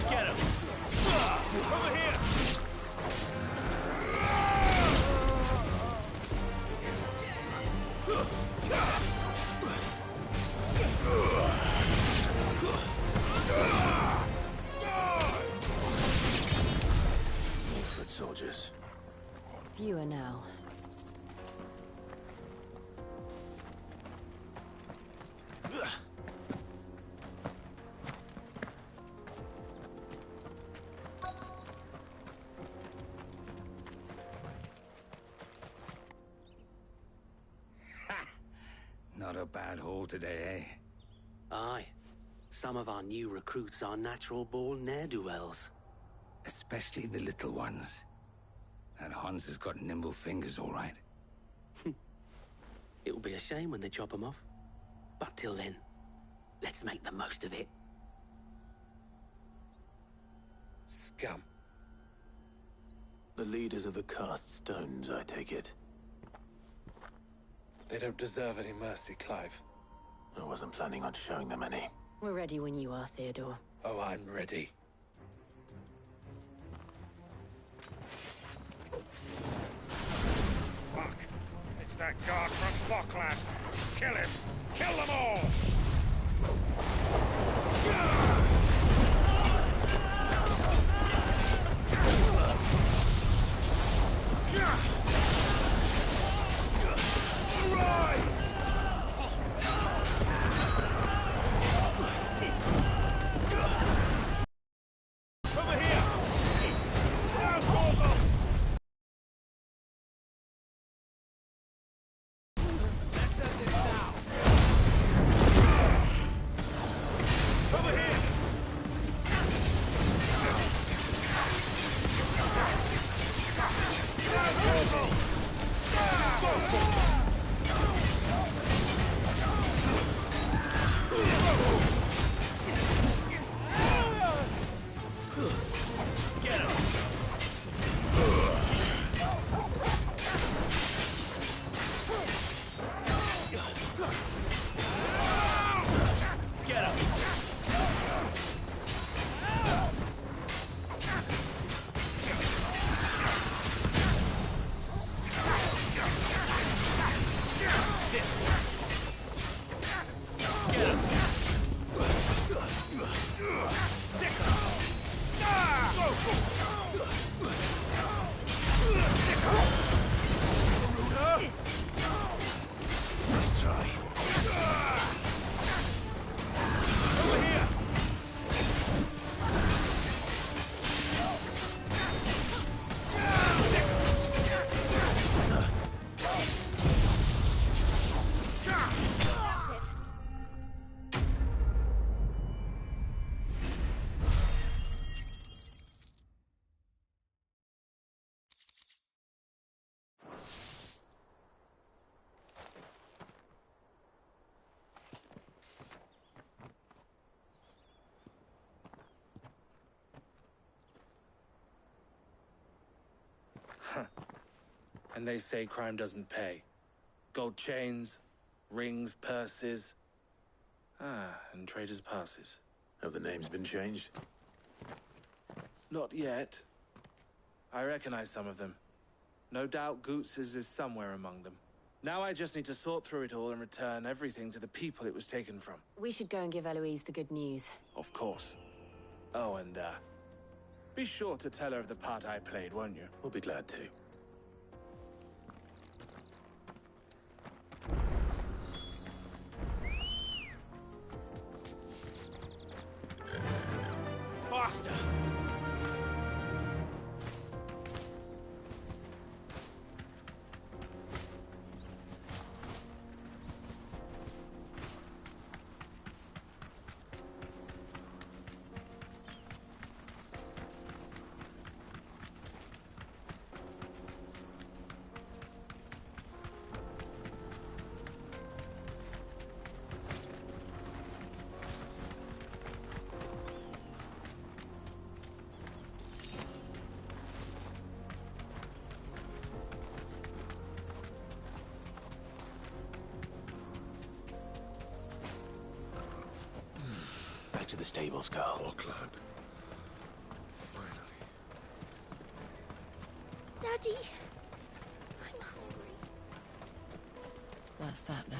Get him! Over here! Ifrit soldiers. Fewer now. bad haul today, eh? Aye. Some of our new recruits are natural-born ne'er-do-wells. Especially the little ones. That Hans has got nimble fingers, all right. It'll be a shame when they chop them off. But till then, let's make the most of it. Scum. The leaders of the cast stones, I take it. They don't deserve any mercy, Clive. I wasn't planning on showing them any. We're ready when you are, Theodore. Oh, I'm ready. Fuck! It's that guard from Bockland! Kill him! Kill them all! And they say crime doesn't pay. Gold chains, rings, purses. And traders' passes. Have the names been changed? Not yet. I recognize some of them. No doubt Goots's is somewhere among them. Now I just need to sort through it all and return everything to the people it was taken from. We should go and give Eloise the good news. Of course. Oh, and, be sure to tell her of the part I played, won't you? We'll be glad to. Faster! Back to the stables, Carl. Bockland. Finally. Daddy, I'm hungry. That's that then.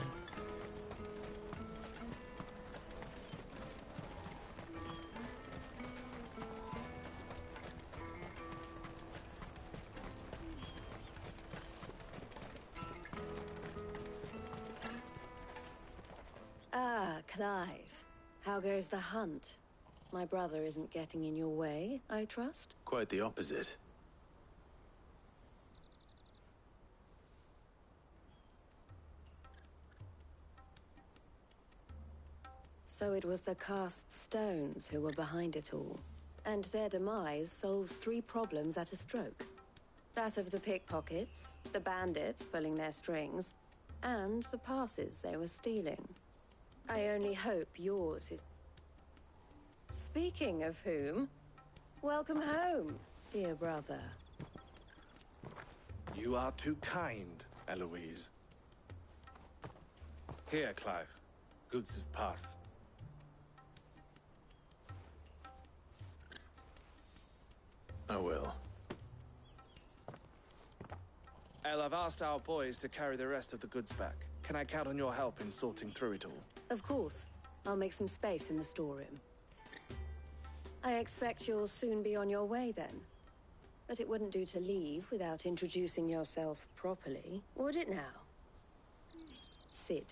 Ah, Clive. How goes the hunt? My brother isn't getting in your way, I trust? Quite the opposite. So it was the cast stones who were behind it all. And their demise solves 3 problems at a stroke. That of the pickpockets, the bandits pulling their strings, and the passes they were stealing. I only hope yours is... Speaking of whom, welcome home, dear brother. You are too kind, Eloise. Here, Clive. Goods' pass. I will. El, I've asked our boys to carry the rest of the goods back. Can I count on your help in sorting through it all? Of course. I'll make some space in the storeroom. I expect you'll soon be on your way then. But it wouldn't do to leave without introducing yourself properly, would it now? Sid.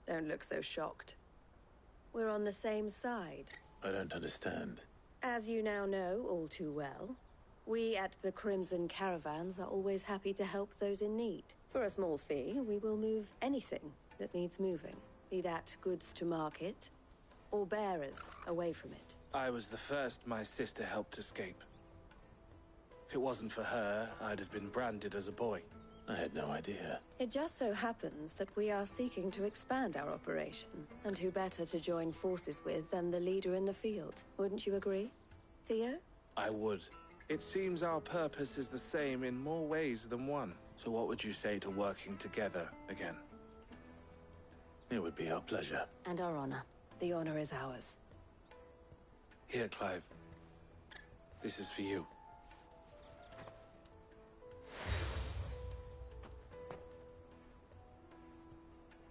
Don't look so shocked. We're on the same side. I don't understand. As you now know all too well, we at the Crimson Caravans are always happy to help those in need. For a small fee, we will move anything that needs moving. Be that goods to market, or bearers away from it. I was the first my sister helped escape. If it wasn't for her, I'd have been branded as a boy. I had no idea. It just so happens that we are seeking to expand our operation. And who better to join forces with than the leader in the field? Wouldn't you agree, Theo? I would. It seems our purpose is the same in more ways than one. So what would you say to working together again? It would be our pleasure. And our honor. The honor is ours. Here, Clive. This is for you.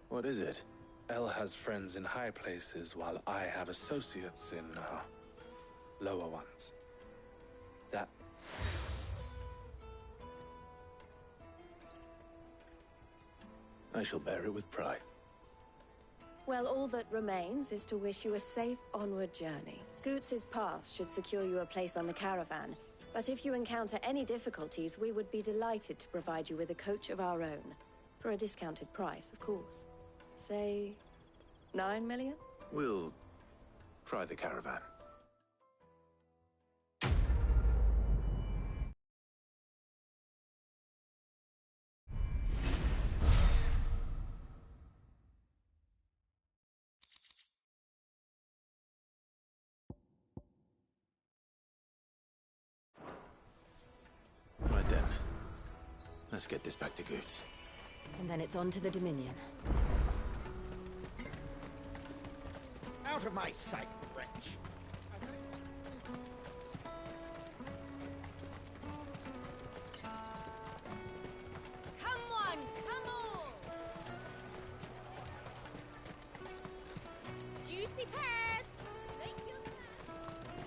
What is it? El has friends in high places, while I have associates in, lower ones. That... I shall bear it with pride. Well, all that remains is to wish you a safe onward journey. Goots' pass should secure you a place on the caravan, but if you encounter any difficulties, we would be delighted to provide you with a coach of our own. For a discounted price, of course. Say, 9 million? We'll try the caravan. Right then. Let's get this back to Goots. And then it's on to the Dominion. Out of my sight, wretch! Come on, come on! Juicy pears! Make your...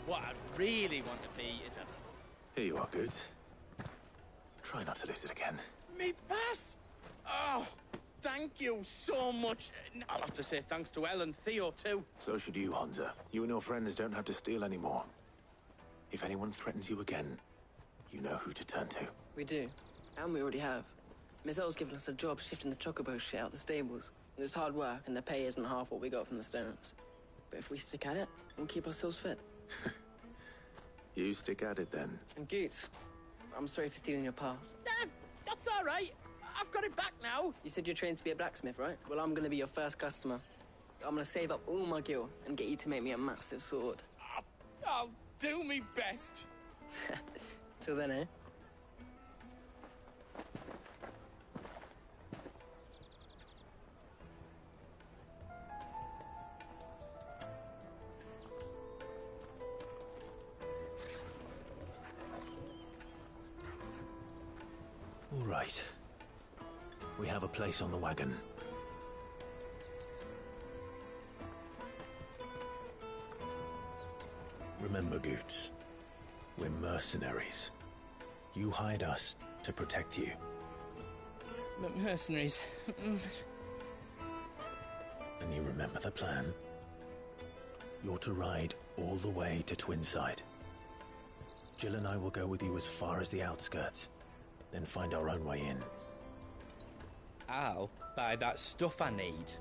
What I really want to be is a... Here you are, Goots. Try not to lose it again. Me pass! Oh, thank you so much. I'll have to say thanks to El and Theo, too. So should you, Honza. You and your friends don't have to steal anymore. If anyone threatens you again, you know who to turn to. We do. And we already have. Miss L's given us a job shifting the chocobo shit out the stables. It's hard work, and the pay isn't half what we got from the stones. But if we stick at it, we'll keep ourselves fed. You stick at it, then. And Goots, I'm sorry for stealing your pass. That's all right. I've got it back now. You said you're trained to be a blacksmith, right? Well, I'm gonna be your first customer. I'm gonna save up all my gil and get you to make me a massive sword. I'll do me best. Till then, eh? All right. We have a place on the wagon. Remember, Goots, we're mercenaries. You hide us to protect you. But mercenaries... And you remember the plan? You're to ride all the way to Twinside. Jill and I will go with you as far as the outskirts, then find our own way in. Ow. buy that stuff I need.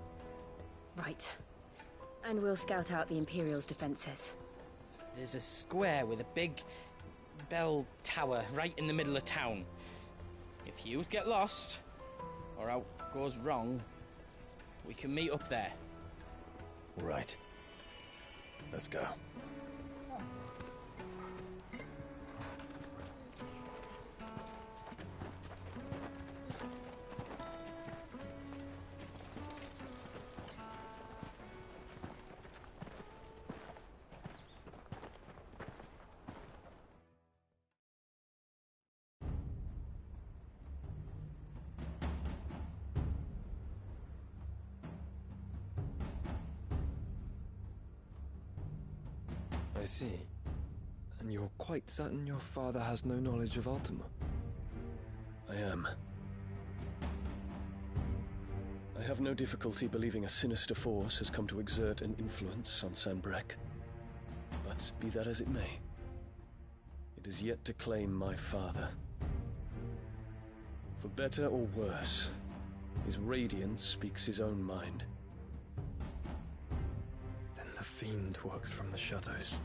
Right. And we'll scout out the Imperial's defenses. There's a square with a big bell tower right in the middle of town. If you get lost, or out goes wrong, we can meet up there. Right. Let's go. I see. And you're quite certain your father has no knowledge of Ultima? I am. I have no difficulty believing a sinister force has come to exert an influence on Sanbreque. But be that as it may, it is yet to claim my father. For better or worse, his radiance speaks his own mind. Then the fiend works from the shadows.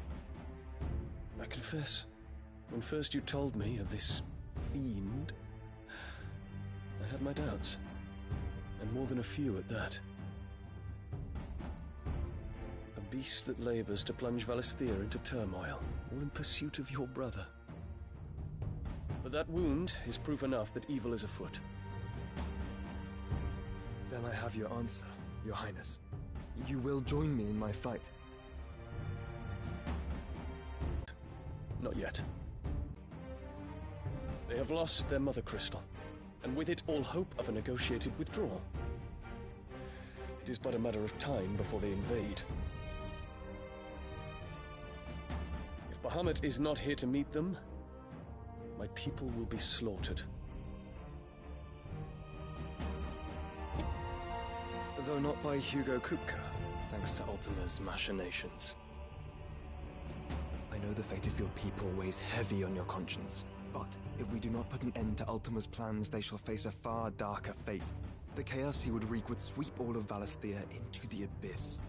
I confess, when first you told me of this fiend, I had my doubts, and more than a few at that. A beast that labors to plunge Valisthea into turmoil, all in pursuit of your brother. But that wound is proof enough that evil is afoot. Then I have your answer, Your Highness. You will join me in my fight. Not yet. They have lost their mother crystal, and with it all hope of a negotiated withdrawal. It is but a matter of time before they invade. If Bahamut is not here to meet them, my people will be slaughtered. Though not by Hugo Kupka, thanks to Ultima's machinations. I know the fate of your people weighs heavy on your conscience, but if we do not put an end to Ultima's plans, they shall face a far darker fate. The chaos he would wreak would sweep all of Valisthea into the abyss.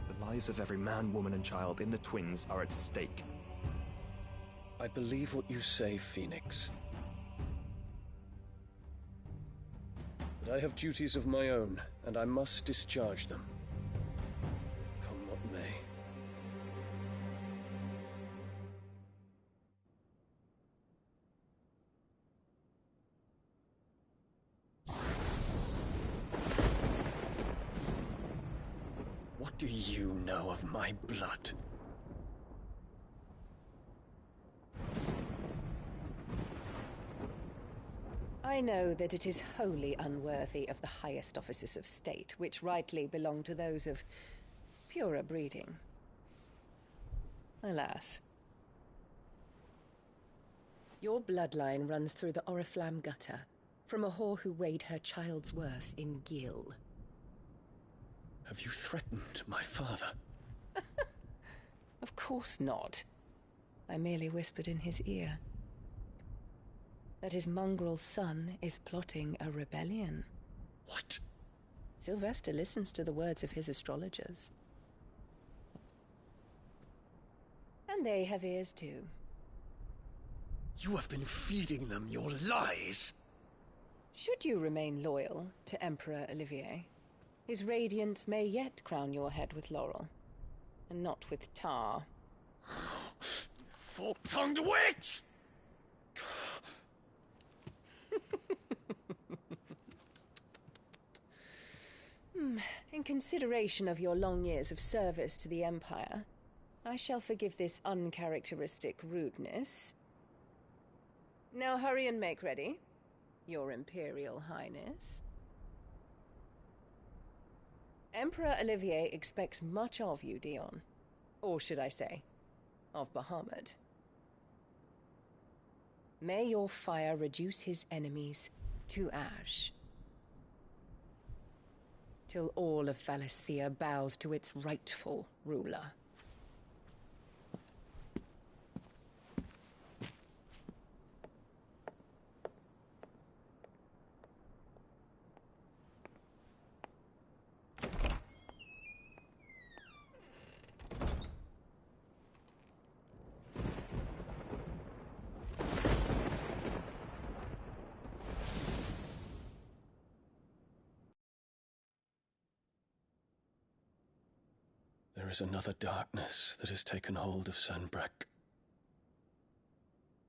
The lives of every man, woman, and child in the Twins are at stake. I believe what you say, Phoenix. But I have duties of my own, and I must discharge them. Come what may. What do you know of my blood? I know that it is wholly unworthy of the highest offices of state, which rightly belong to those of purer breeding. Alas. Your bloodline runs through the Oriflamme gutter, from a whore who weighed her child's worth in gil. Have you threatened my father? Of course not. I merely whispered in his ear that his mongrel son is plotting a rebellion. What? Sylvester listens to the words of his astrologers. And they have ears too. You have been feeding them your lies! Should you remain loyal to Emperor Olivier, his radiance may yet crown your head with laurel, and not with tar. Fork-tongued witch! In consideration of your long years of service to the Empire, I shall forgive this uncharacteristic rudeness. Now hurry and make ready, Your Imperial Highness. Emperor Olivier expects much of you, Dion. Or should I say, of Bahamut. May your fire reduce his enemies to ash, till all of Valisthea bows to its rightful ruler. There is another darkness that has taken hold of Sanbreque.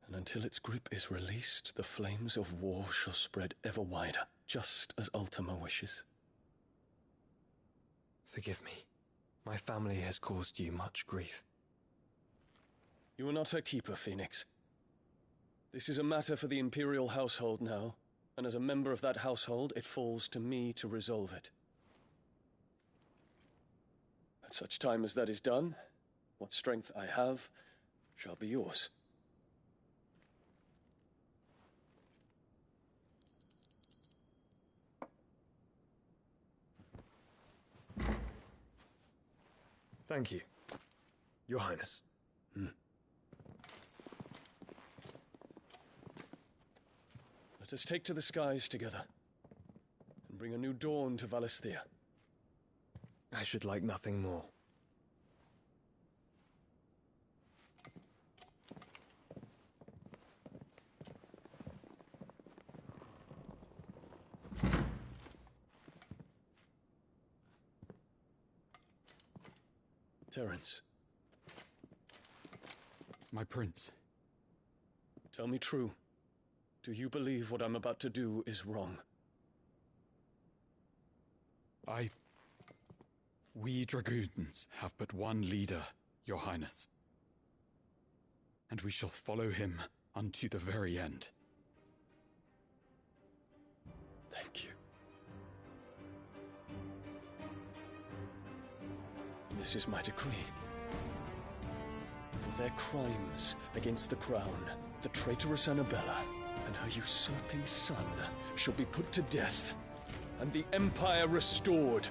And until its grip is released, the flames of war shall spread ever wider, just as Ultima wishes. Forgive me. My family has caused you much grief. You are not her keeper, Phoenix. This is a matter for the Imperial household now, and as a member of that household, it falls to me to resolve it. At such time as that is done, what strength I have shall be yours. Thank you, Your Highness. Let us take to the skies together, and bring a new dawn to Valisthea. I should like nothing more. Terence. My prince. Tell me true. Do you believe what I'm about to do is wrong? We dragoons have but one leader, Your Highness. And we shall follow him unto the very end. Thank you. This is my decree. For their crimes against the crown, the traitorous Annabella and her usurping son shall be put to death, and the Empire restored.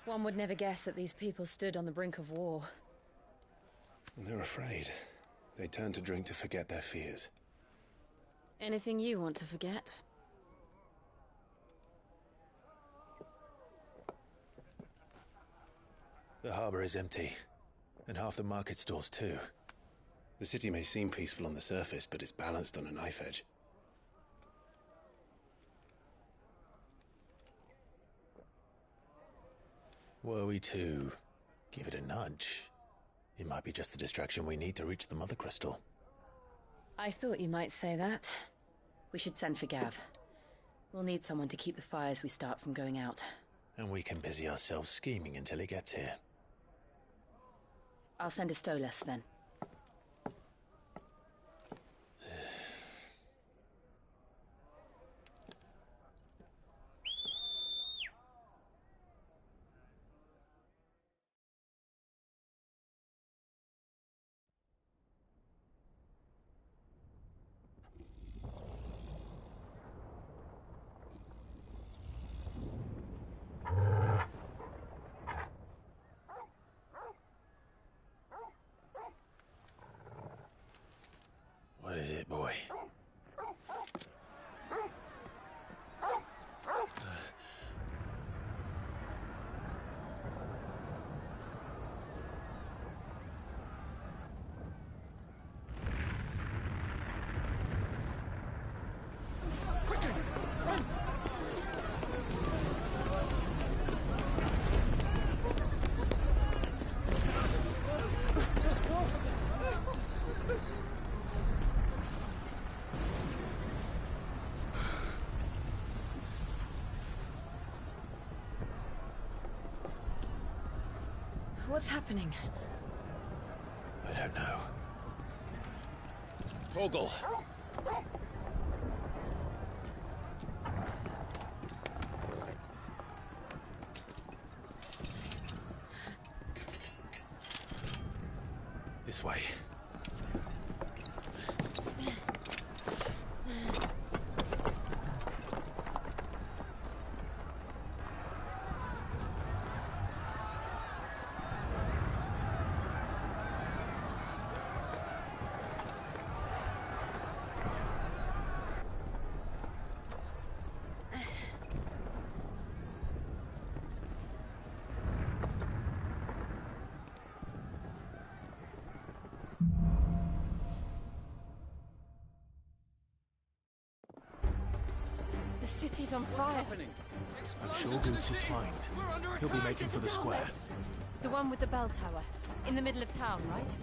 One would never guess that these people stood on the brink of war. And they're afraid. They turn to drink to forget their fears. Anything you want to forget? The harbor is empty, and half the market stalls too. The city may seem peaceful on the surface, but it's balanced on a knife edge. Were we to give it a nudge, it might be just the distraction we need to reach the Mother Crystal. I thought you might say that. We should send for Gav. We'll need someone to keep the fires we start from going out. And we can busy ourselves scheming until he gets here. I'll send a Stolas then. What is it, boy? What's happening? I don't know. Torgal! This way. The city's on fire. I'm sure Goots is fine. He'll be making for the square. The one with the bell tower. In the middle of town, right?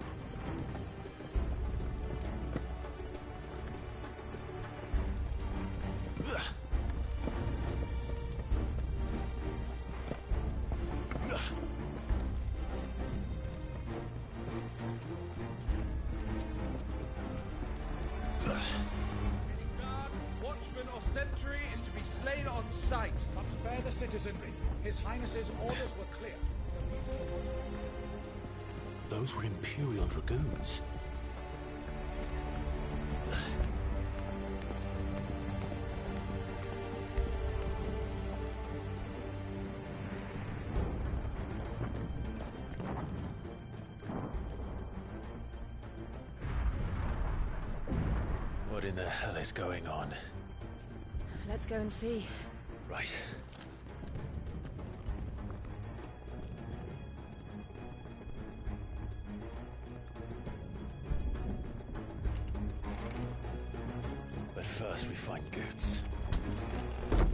Watchman or sentry is to be slain on sight. But spare the citizenry. His Highness's orders were clear. Those were Imperial Dragoons. What in the hell is going on? Let's go and see. Right. But first we find Goots. I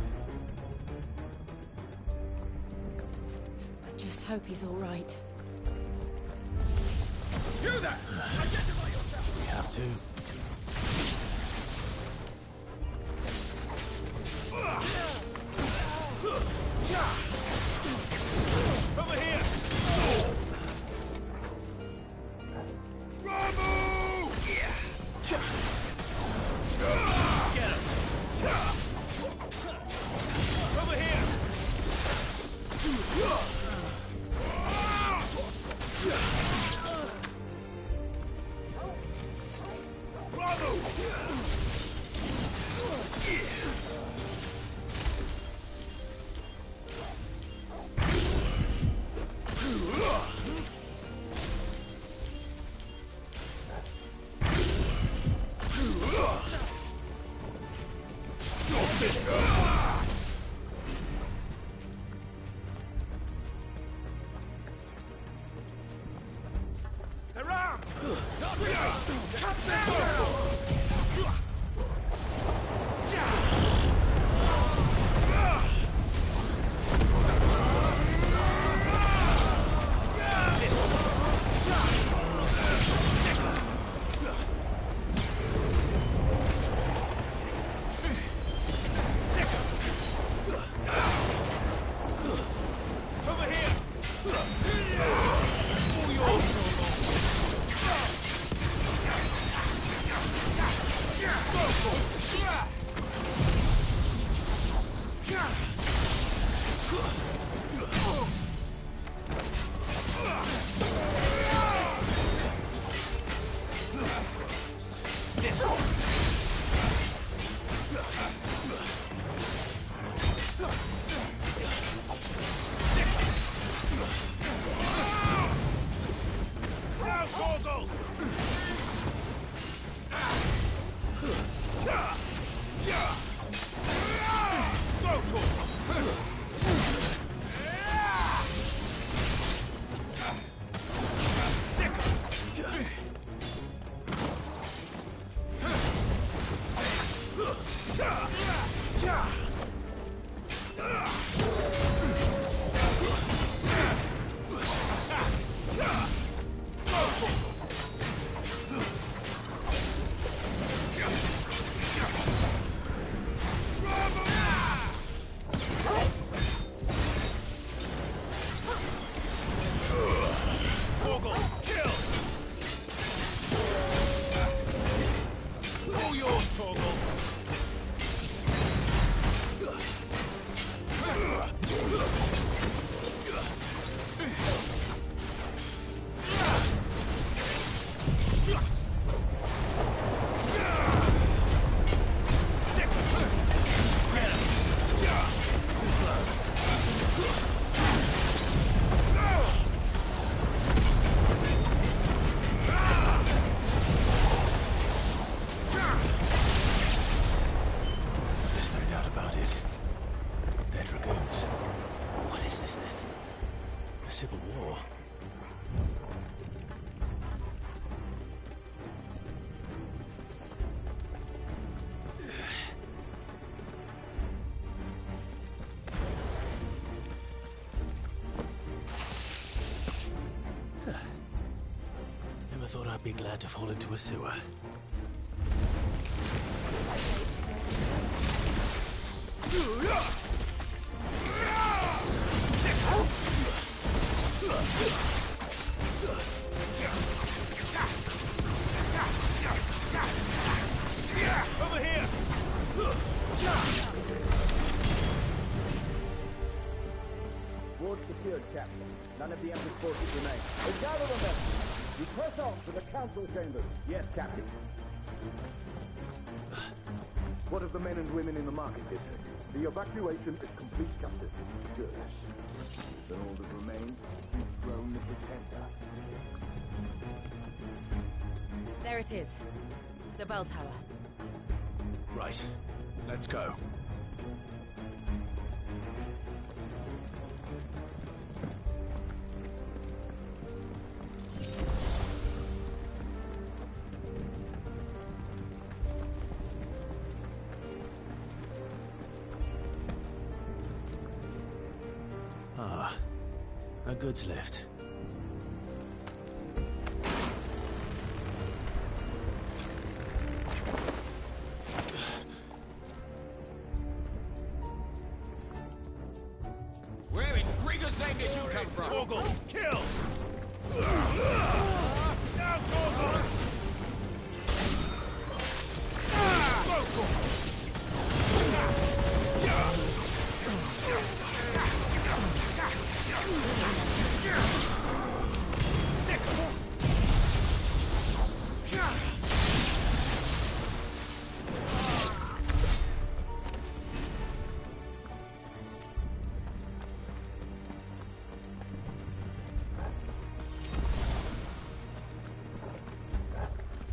just hope he's all right. You there! Identify yourself! We have to. Over here! Ramu! Get him! Over here! Civil War. Never thought I'd be glad to fall into a sewer. Over here! Ward secured, Captain. None of the Emperor's forces remain. Gather the men! You press on to the council chambers. Yes, Captain. What of the men and women in the market district? The evacuation is complete, Captain. Good. Then all that remains is to dethrone the Pretender. There it is. The bell tower. Right. Let's go. Ah, a goods lift. Where in Grieger's name did you come from? Torgal, kill! Now, Torgal!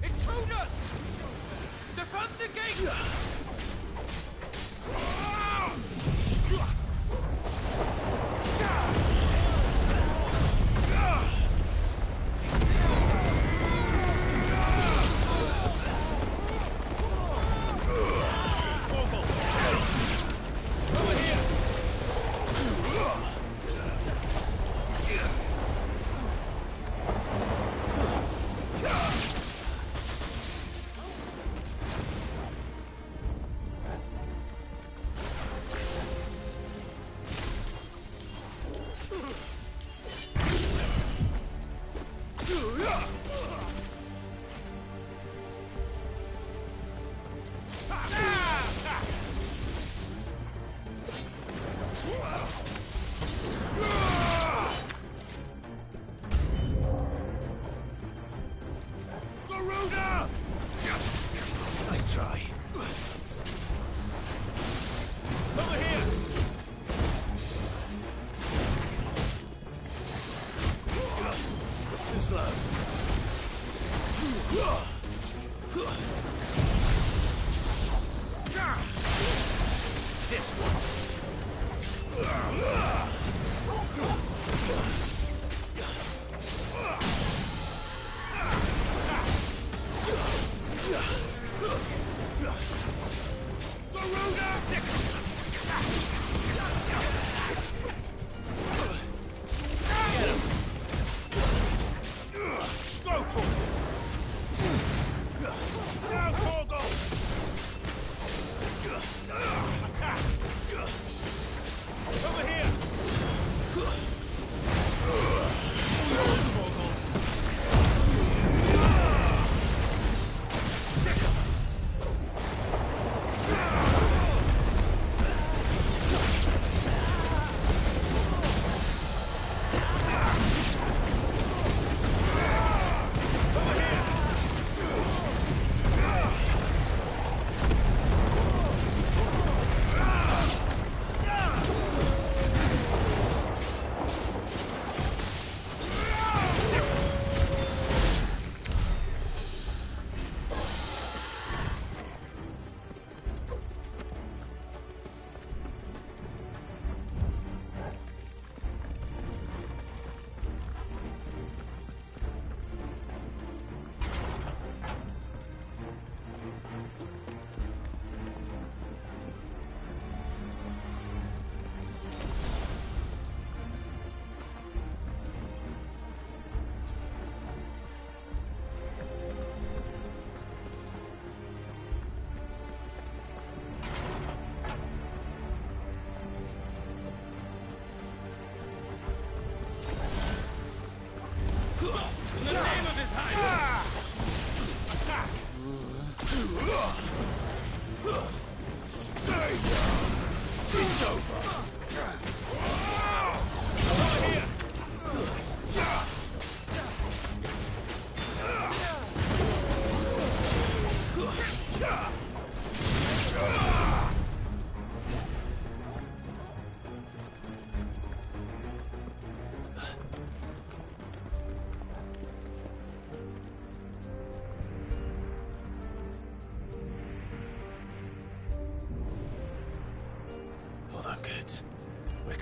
Intruders! Defend the gate! Nice try. Over here! Too slow. This one. Over here!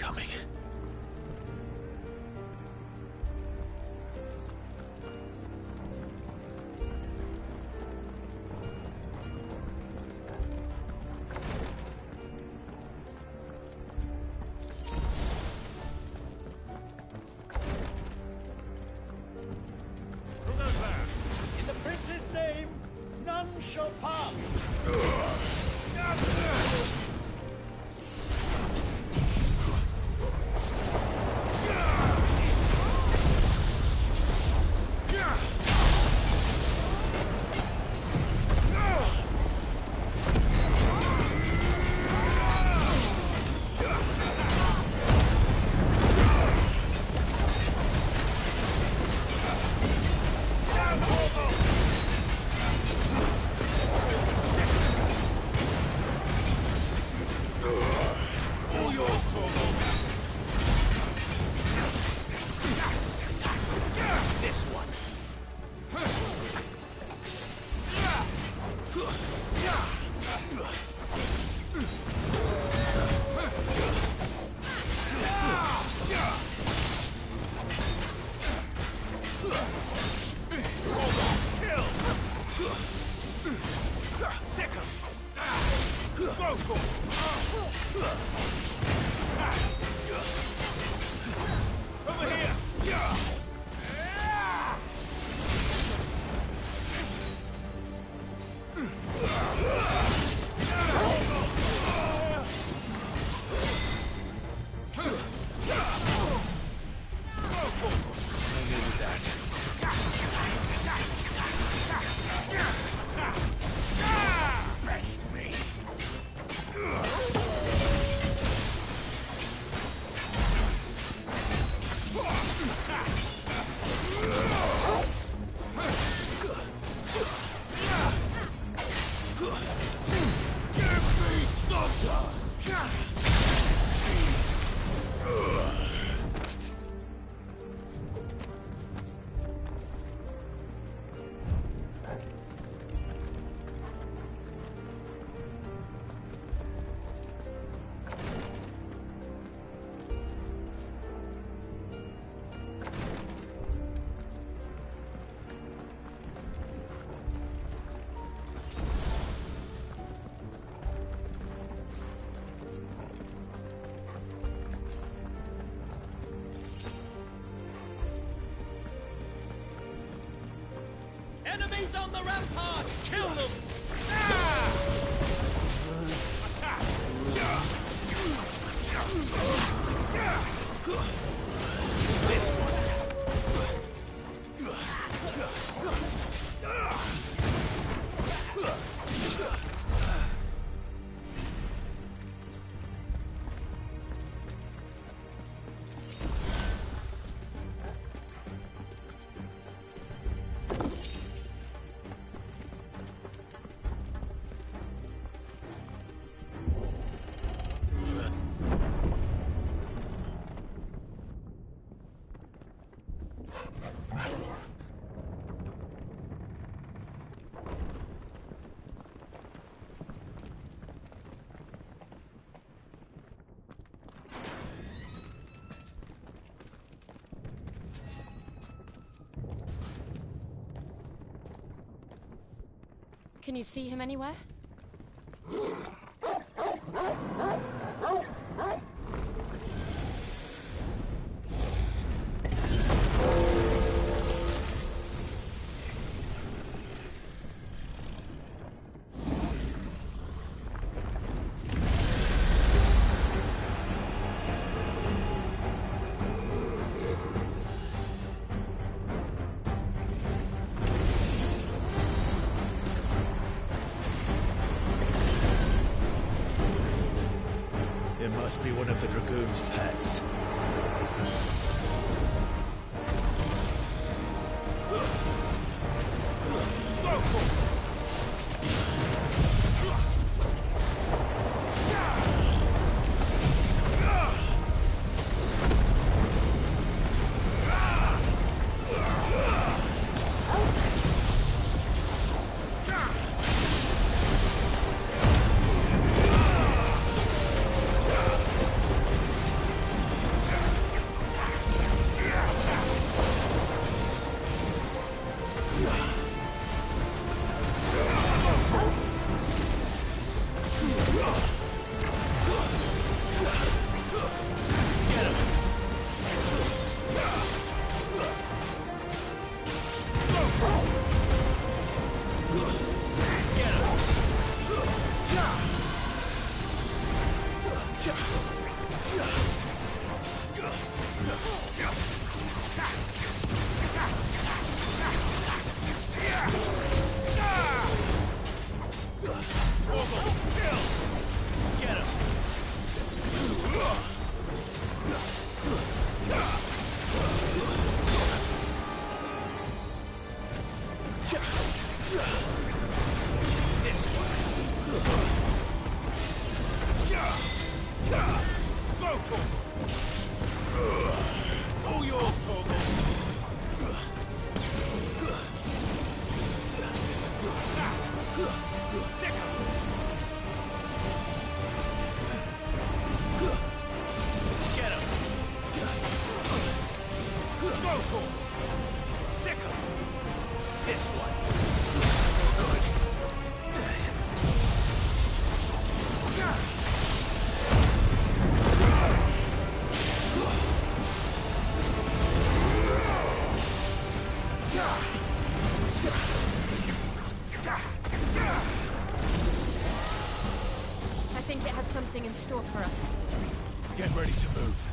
coming. In the prince's name, none shall pass. Enemies on the ramparts! Kill them! This one. Can you see him anywhere? It must be one of the Dragoon's pets. Local! Sickle! This one! Good! I think it has something in store for us. Get ready to move.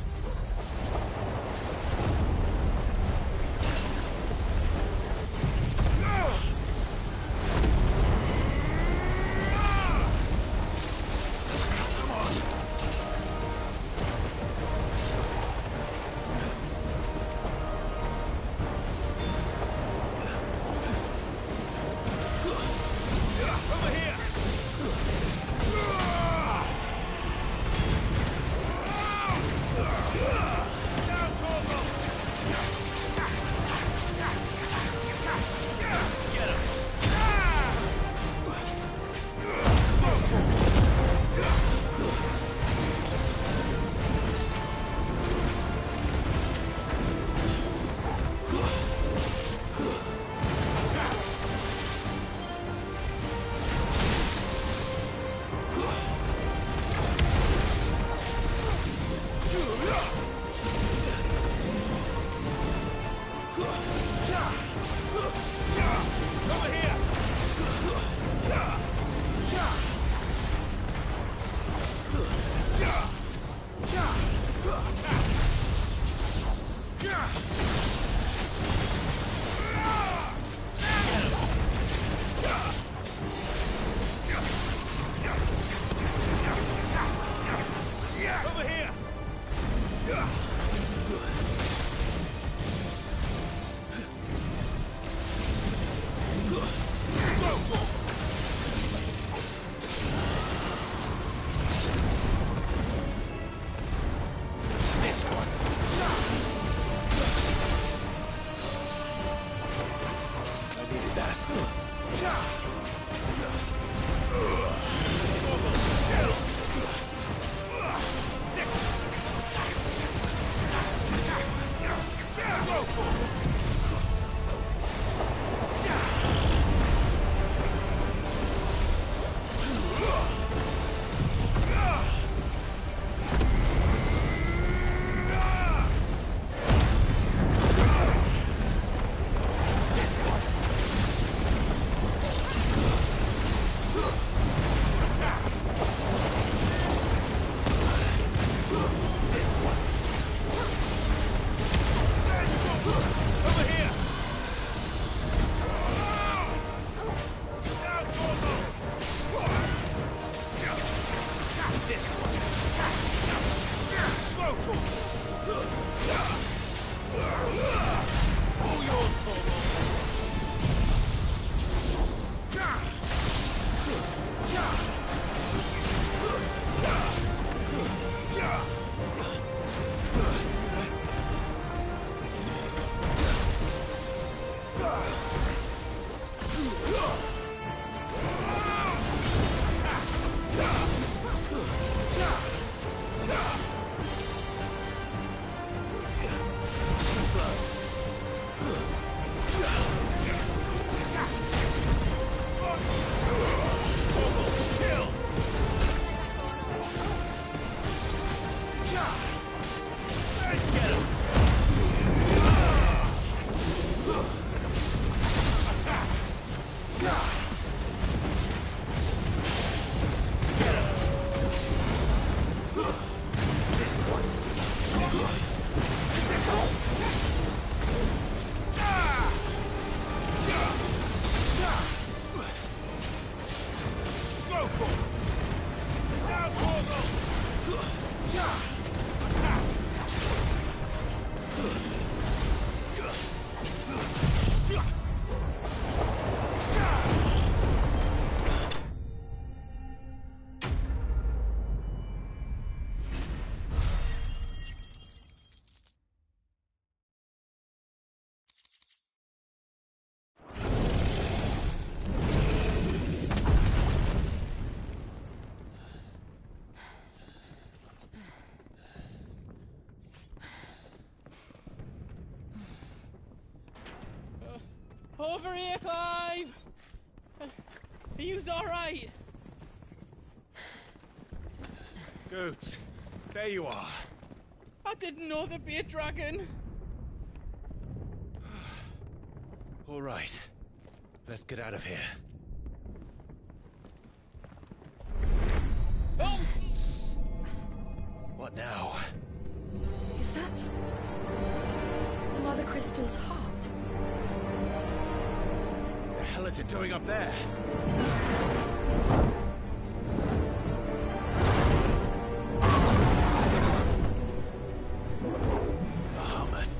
Over here, Clive! Are yous alright? Goots, there you are. I didn't know there'd be a dragon. All right. Let's get out of here. Oh! What now? Is that Mother Crystal's heart? What the hell is it doing up there? Bahamut.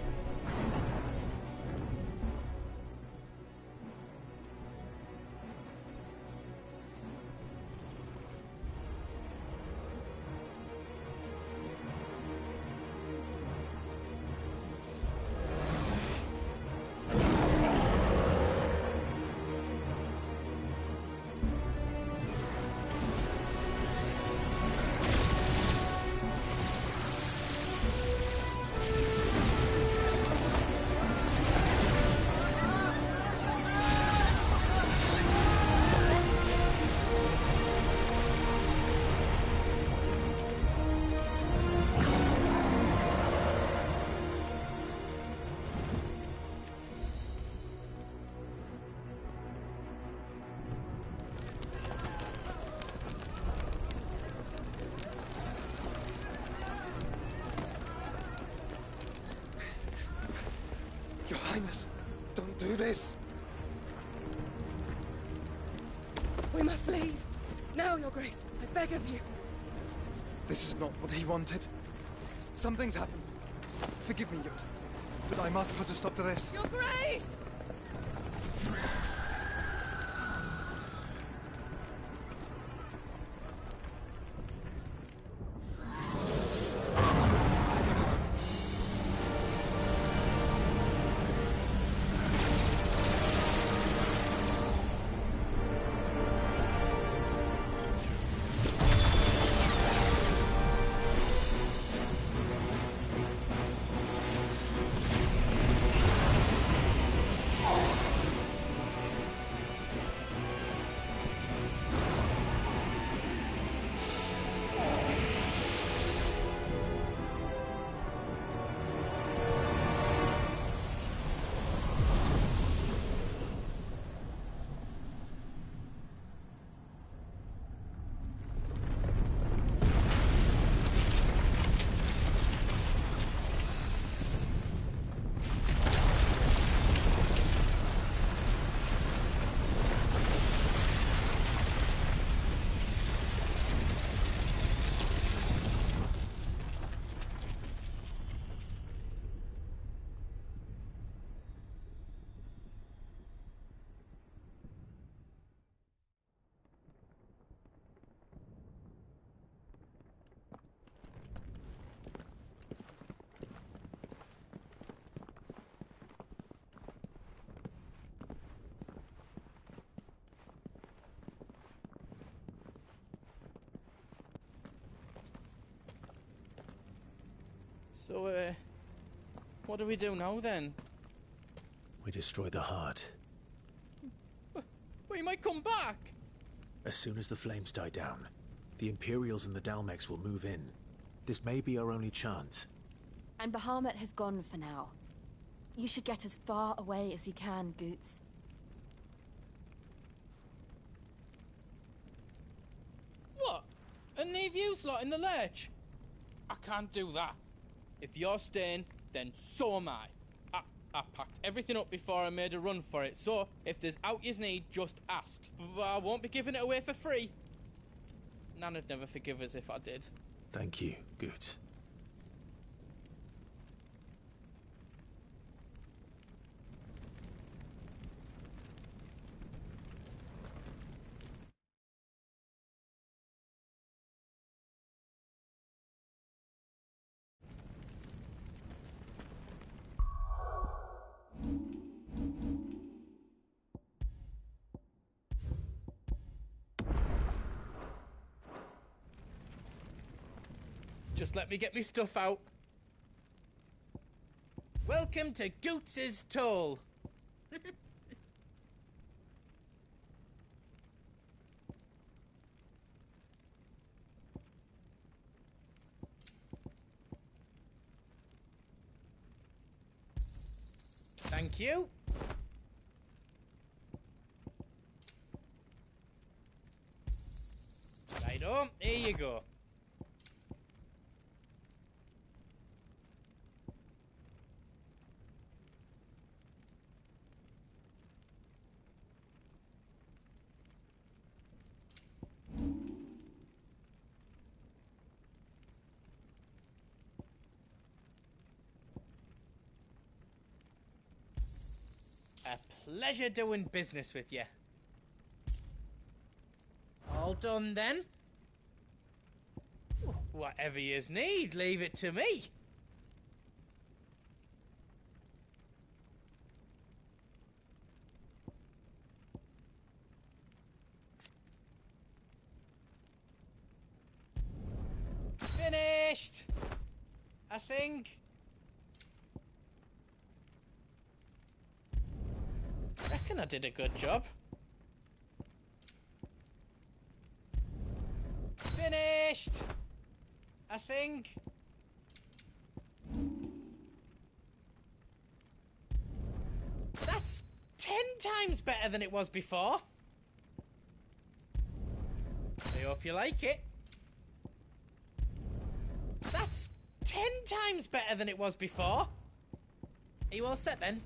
Your Highness, don't do this. We must leave. Now, Your Grace. I beg of you. This is not what he wanted. Something's happened. Forgive me, Yod, but I must put a stop to this. Your Grace! So, what do we do now, then? We destroy the heart. We might come back! As soon as the flames die down, the Imperials and the Dalmex will move in. This may be our only chance. And Bahamut has gone for now. You should get as far away as you can, Goots. What? And leave you lot in the lurch? I can't do that. If you're staying, then so am I. I packed everything up before I made a run for it, so if there's out yous need, just ask. But I won't be giving it away for free. Nana'd never forgive us if I did. Thank you, Goots. Just let me get me stuff out. Welcome to Goots's Toll. Thank you. Righto, here you go. A pleasure doing business with you. All done then? Whatever yous need, leave it to me. Finished! I think. I reckon I did a good job. Finished! I think. That's 10 times better than it was before. I hope you like it. That's 10 times better than it was before. Are you all set then?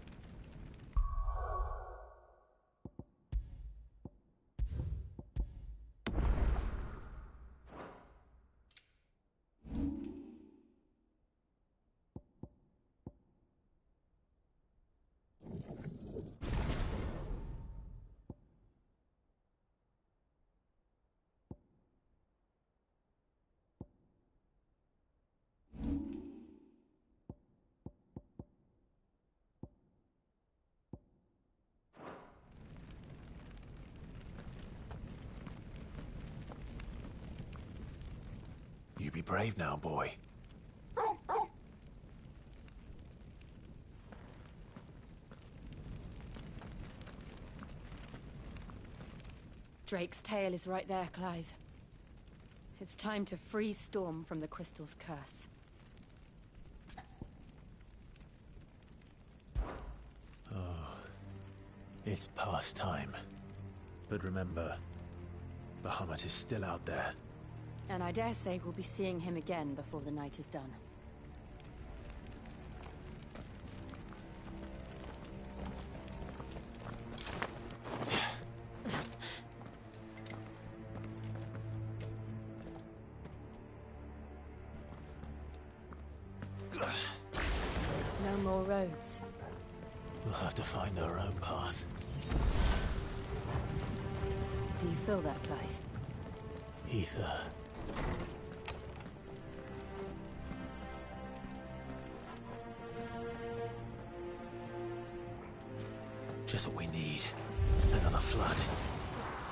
You be brave now, boy. Drake's tail is right there, Clive. It's time to free Storm from the Crystal's curse. Oh, it's past time. But remember, Bahamut is still out there. And I dare say we'll be seeing him again before the night is done. No more roads. We'll have to find our own path. Do you feel that, Clive? Ether. Just what we need. Another flood.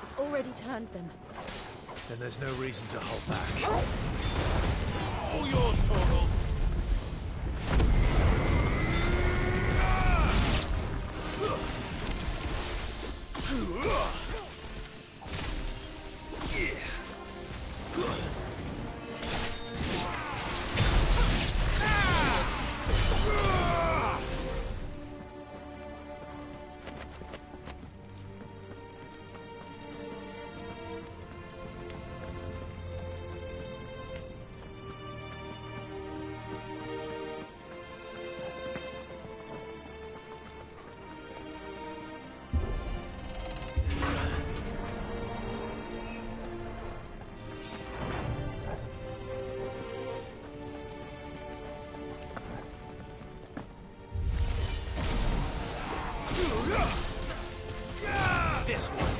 It's already turned them. Then there's no reason to hold back. All yours, Torgal! This one.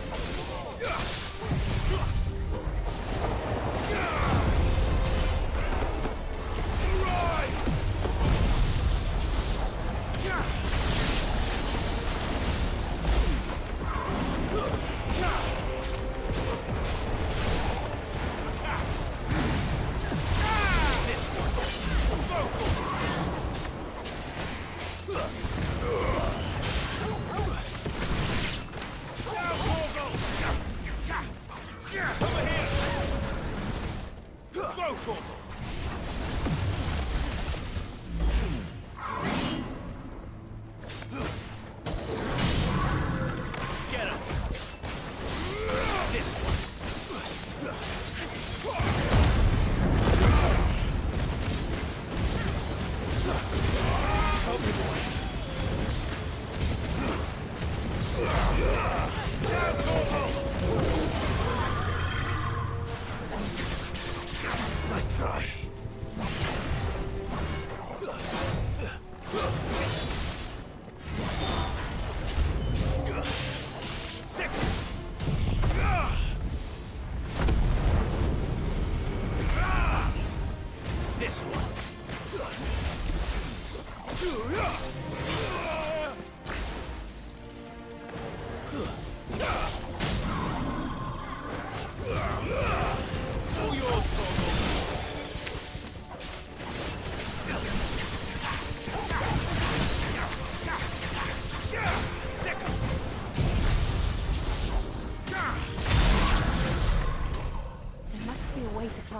Now, Torgal!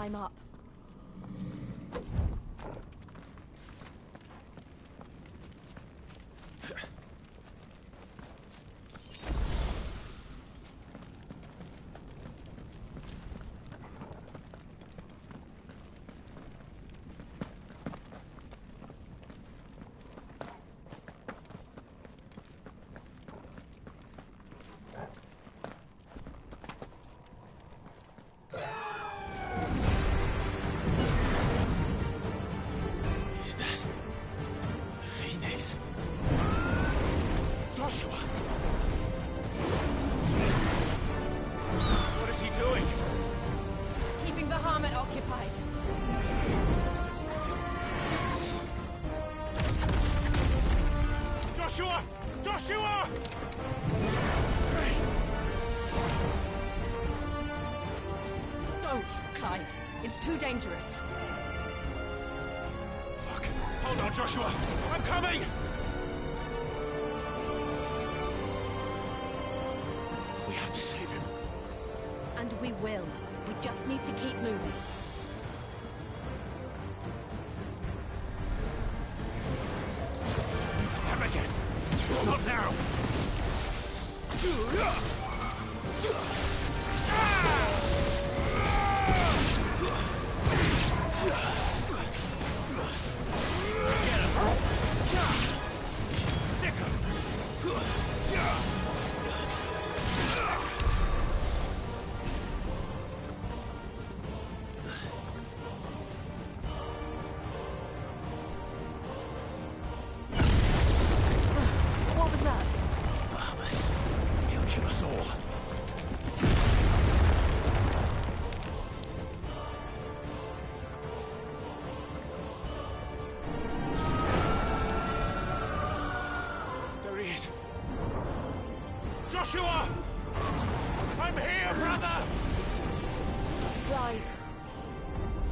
climb up. Is that the Phoenix? Joshua! What is he doing? Keeping Bahamut occupied. Joshua! Joshua! Don't, Clive. It's too dangerous. Fuck. Hold on, Joshua. I'm coming! We have to save him. And we will. We just need to keep moving. Come again. Not now. What was that? Bahamut. He'll kill us all. There he is. Joshua! I'm here, brother! Clive.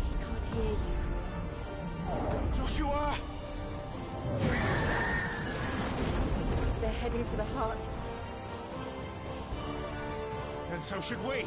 He can't hear you. Joshua! They're heading for the heart. And so should we.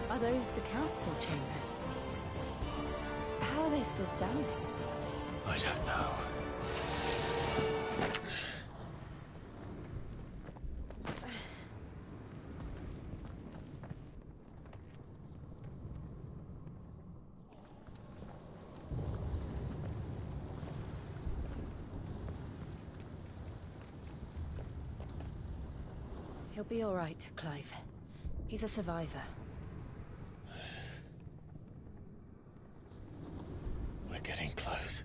Are those the council chambers? How are they still standing? I don't know. He'll be all right, Clive. He's a survivor. We're getting close.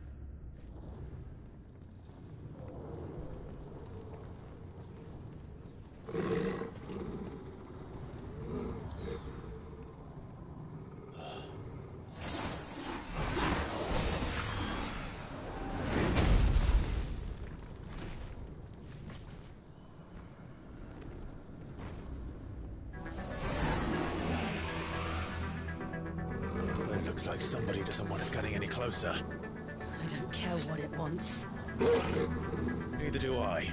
It looks like somebody doesn't want us getting any closer. I don't care what it wants. Neither do I.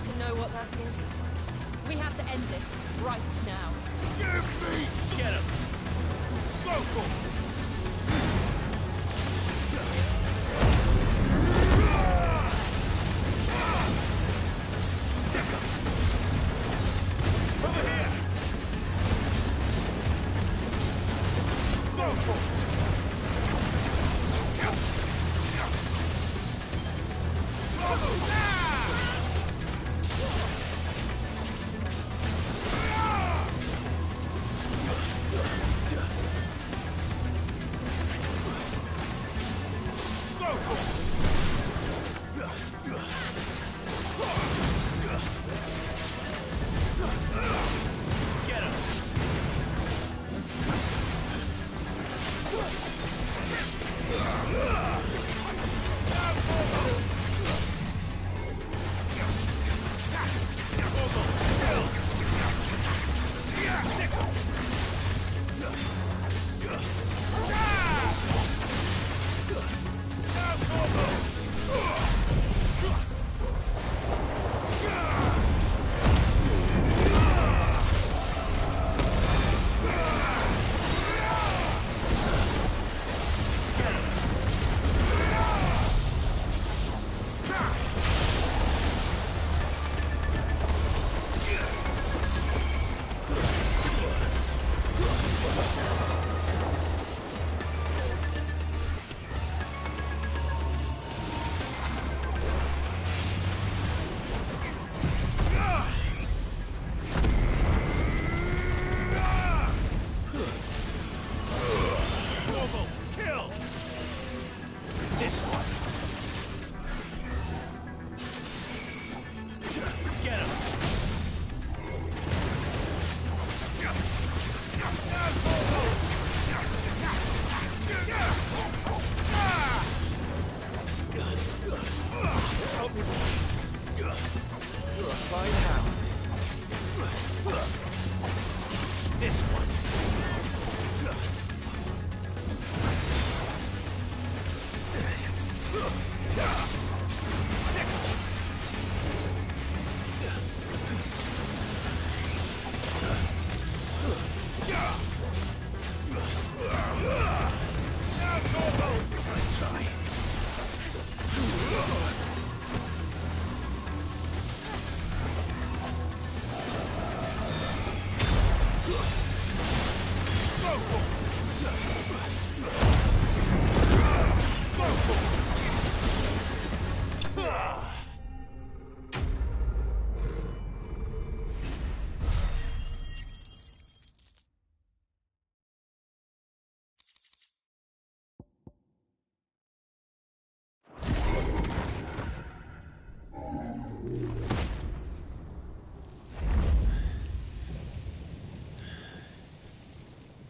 to know what that is. We have to end this right now. Give me! Get him! Go for it! Over here! Go for it!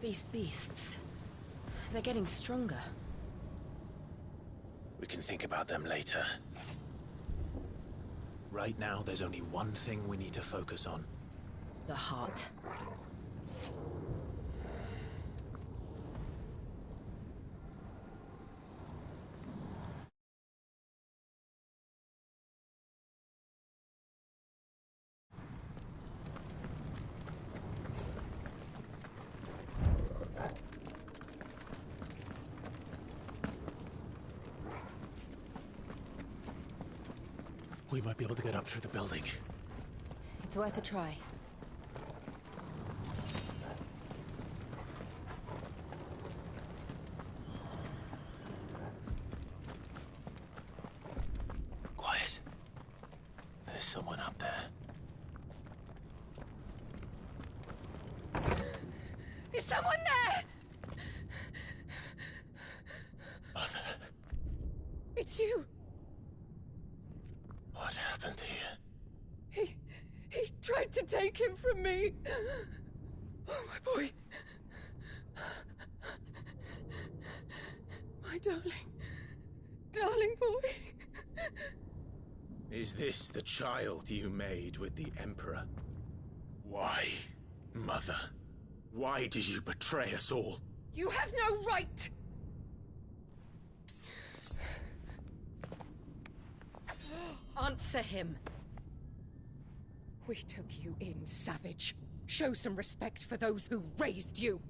These beasts, they're getting stronger. We can think about them later. Right now, there's only one thing we need to focus on. The heart. We might be able to get up through the building. It's worth a try. Quiet. There's someone up there. Is someone there? Mother. It's you. What happened here? He tried to take him from me. Oh, my boy. My darling boy. Is this the child you made with the Emperor? Why, Mother? Why did you betray us all? You have no right. Answer him. We took you in, savage. Show some respect for those who raised you.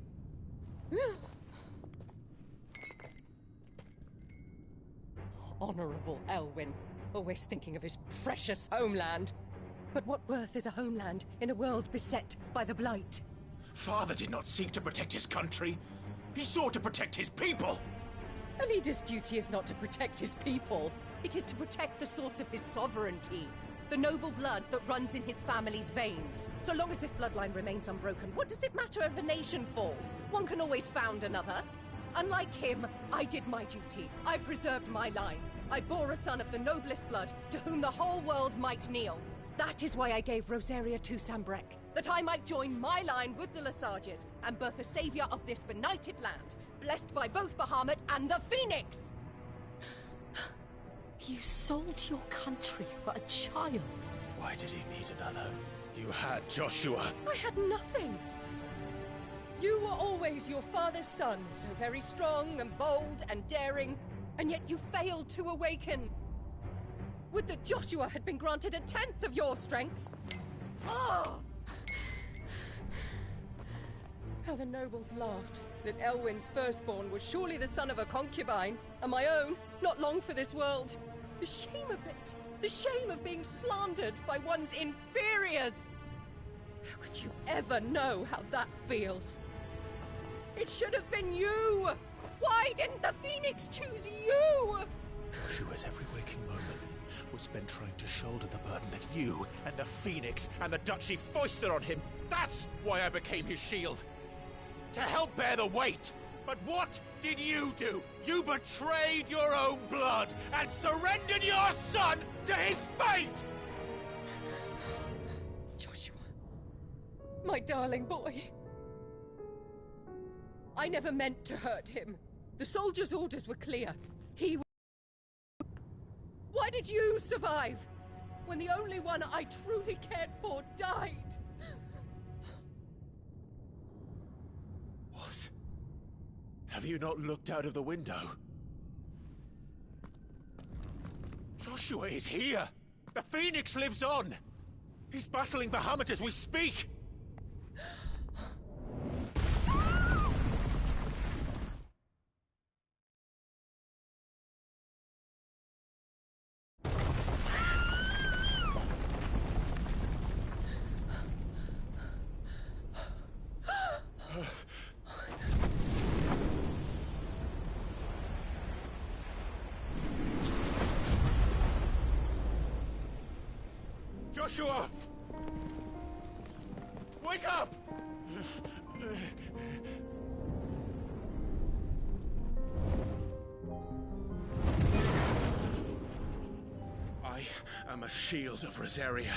Honorable Elwyn, always thinking of his precious homeland. But what worth is a homeland in a world beset by the Blight? Father did not seek to protect his country. He sought to protect his people. A leader's duty is not to protect his people. It is to protect the source of his sovereignty. The noble blood that runs in his family's veins. So long as this bloodline remains unbroken, what does it matter if a nation falls? One can always found another. Unlike him, I did my duty. I preserved my line. I bore a son of the noblest blood, to whom the whole world might kneel. That is why I gave Rosaria to Sanbreque, that I might join my line with the Lesages and birth a savior of this benighted land, blessed by both Bahamut and the Phoenix! You sold your country for a child. Why did he need another? You had Joshua. I had nothing. You were always your father's son, so very strong and bold and daring, and yet you failed to awaken. Would that Joshua had been granted 1/10 of your strength? Oh! How the nobles laughed that Elwyn's firstborn was surely the son of a concubine, and my own, not long for this world. The shame of it! The shame of being slandered by one's inferiors! How could you ever know how that feels? It should have been you! Why didn't the Phoenix choose you? Joshua's every waking moment was spent trying to shoulder the burden that you and the Phoenix and the Duchy foisted on him. That's why I became his shield. To help bear the weight. But what did you do? You betrayed your own blood and surrendered your son to his fate! Joshua, my darling boy. I never meant to hurt him. The soldiers' orders were clear. He... Why did you survive? When the only one I truly cared for died? What? Have you not looked out of the window? Joshua is here! The Phoenix lives on! He's battling Bahamut as we speak! Joshua! Wake up! I am a shield of Rosaria.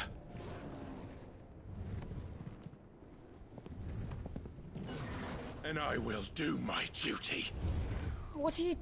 And I will do my duty. What are you...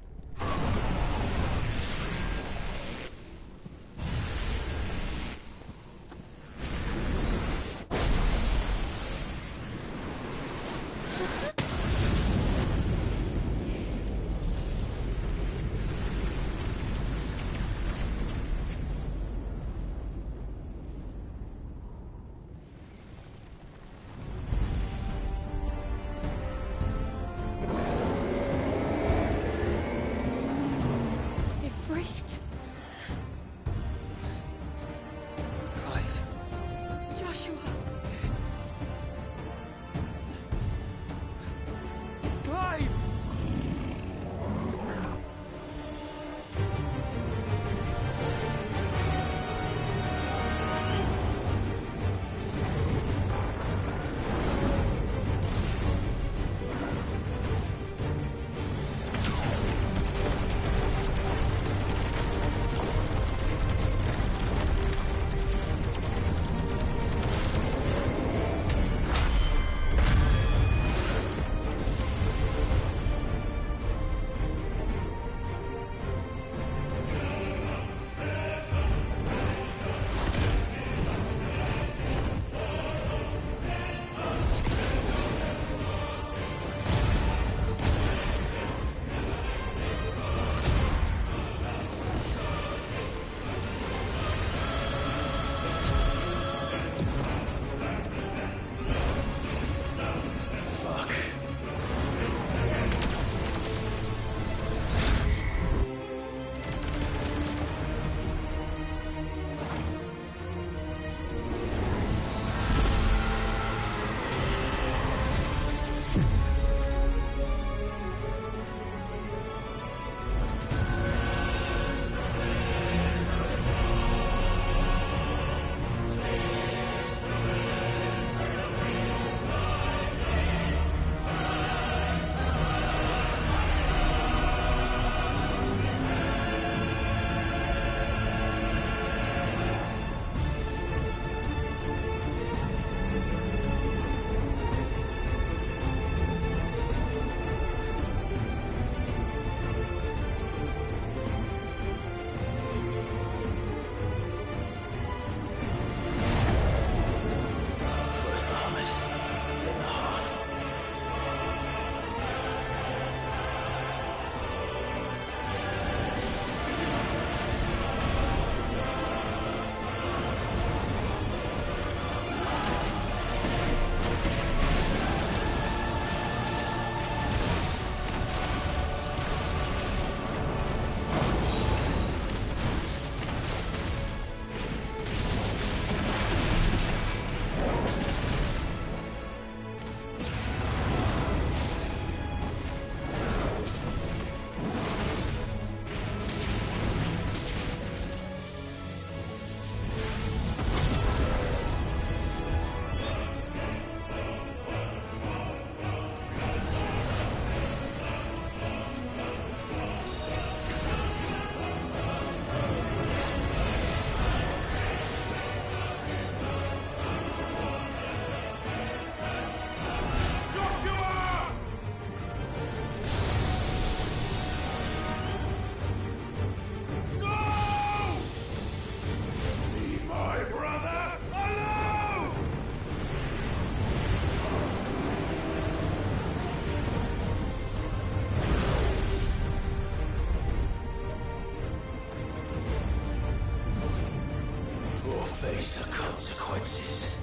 face the consequences.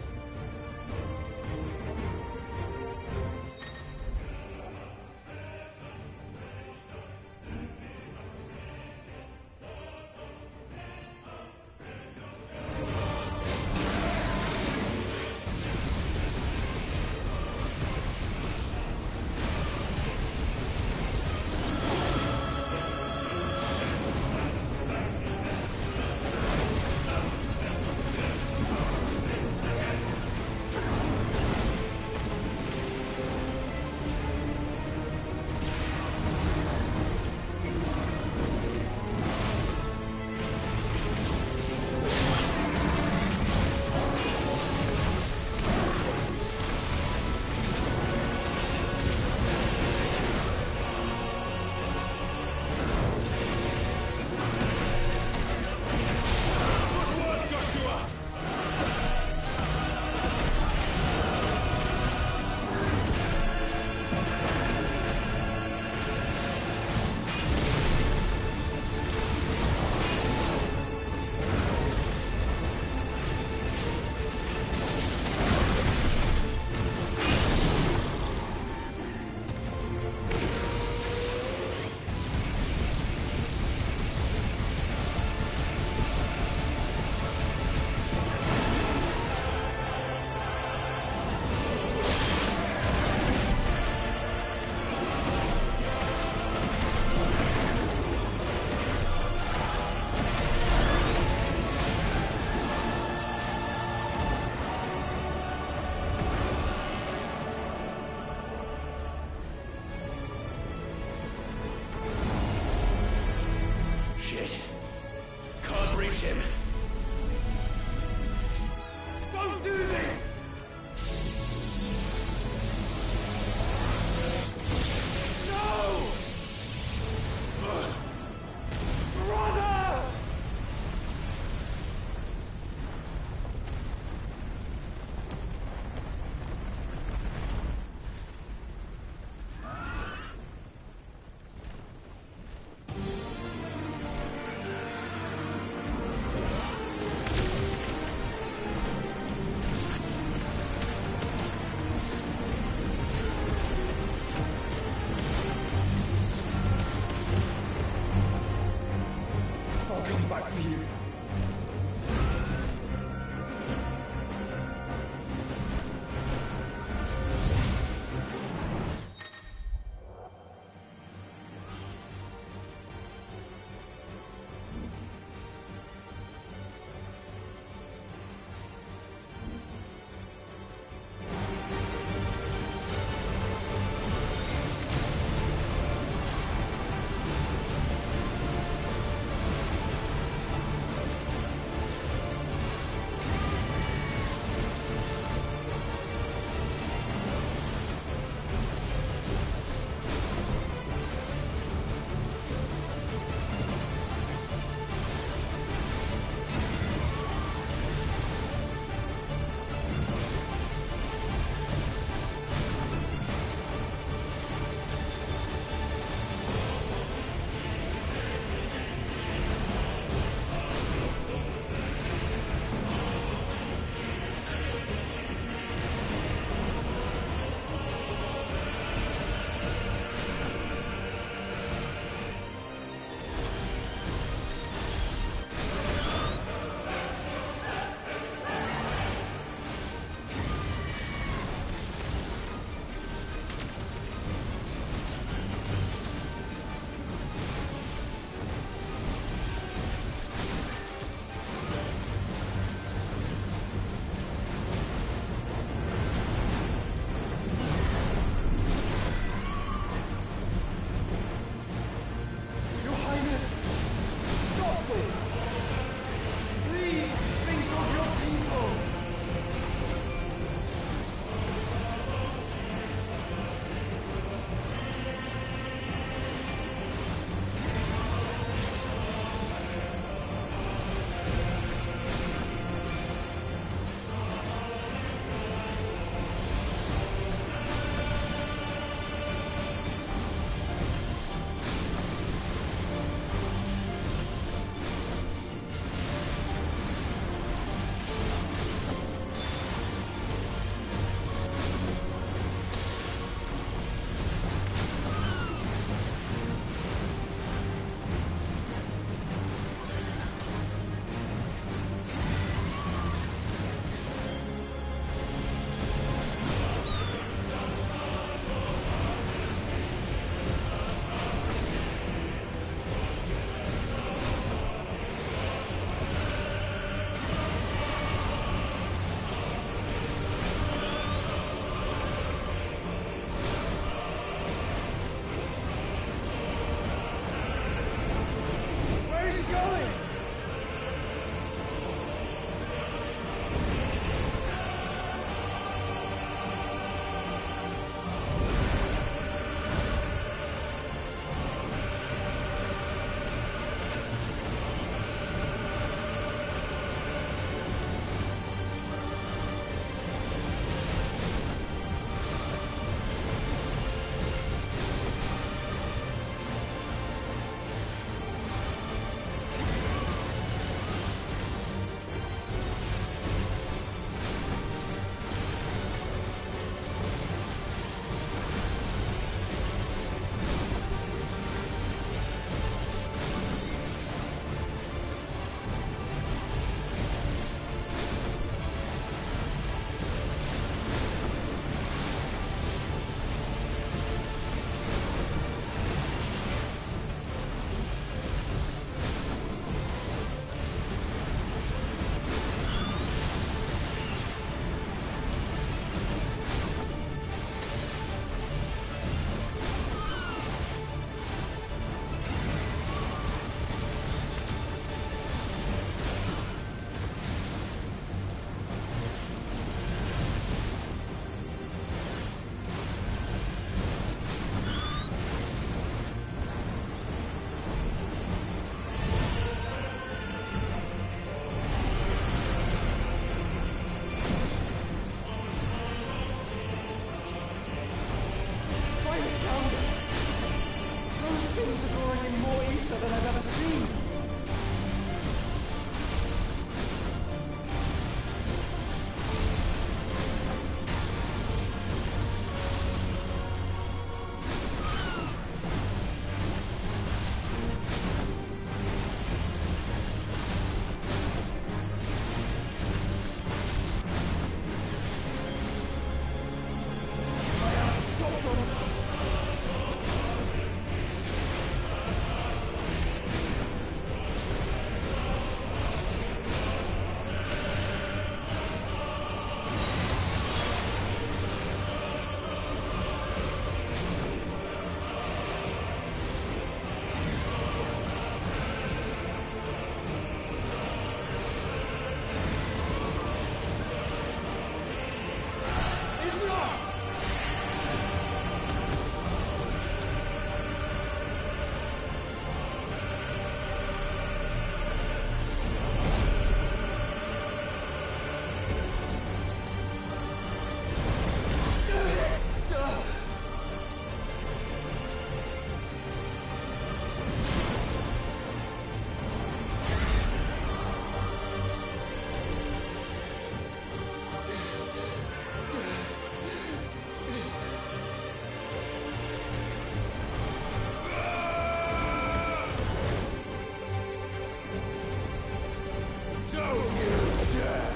Don't you dare!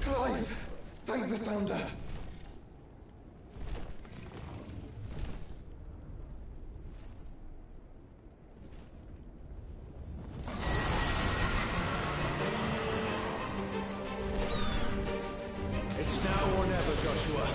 Clive! Thank the Founder! It's now or never, Joshua.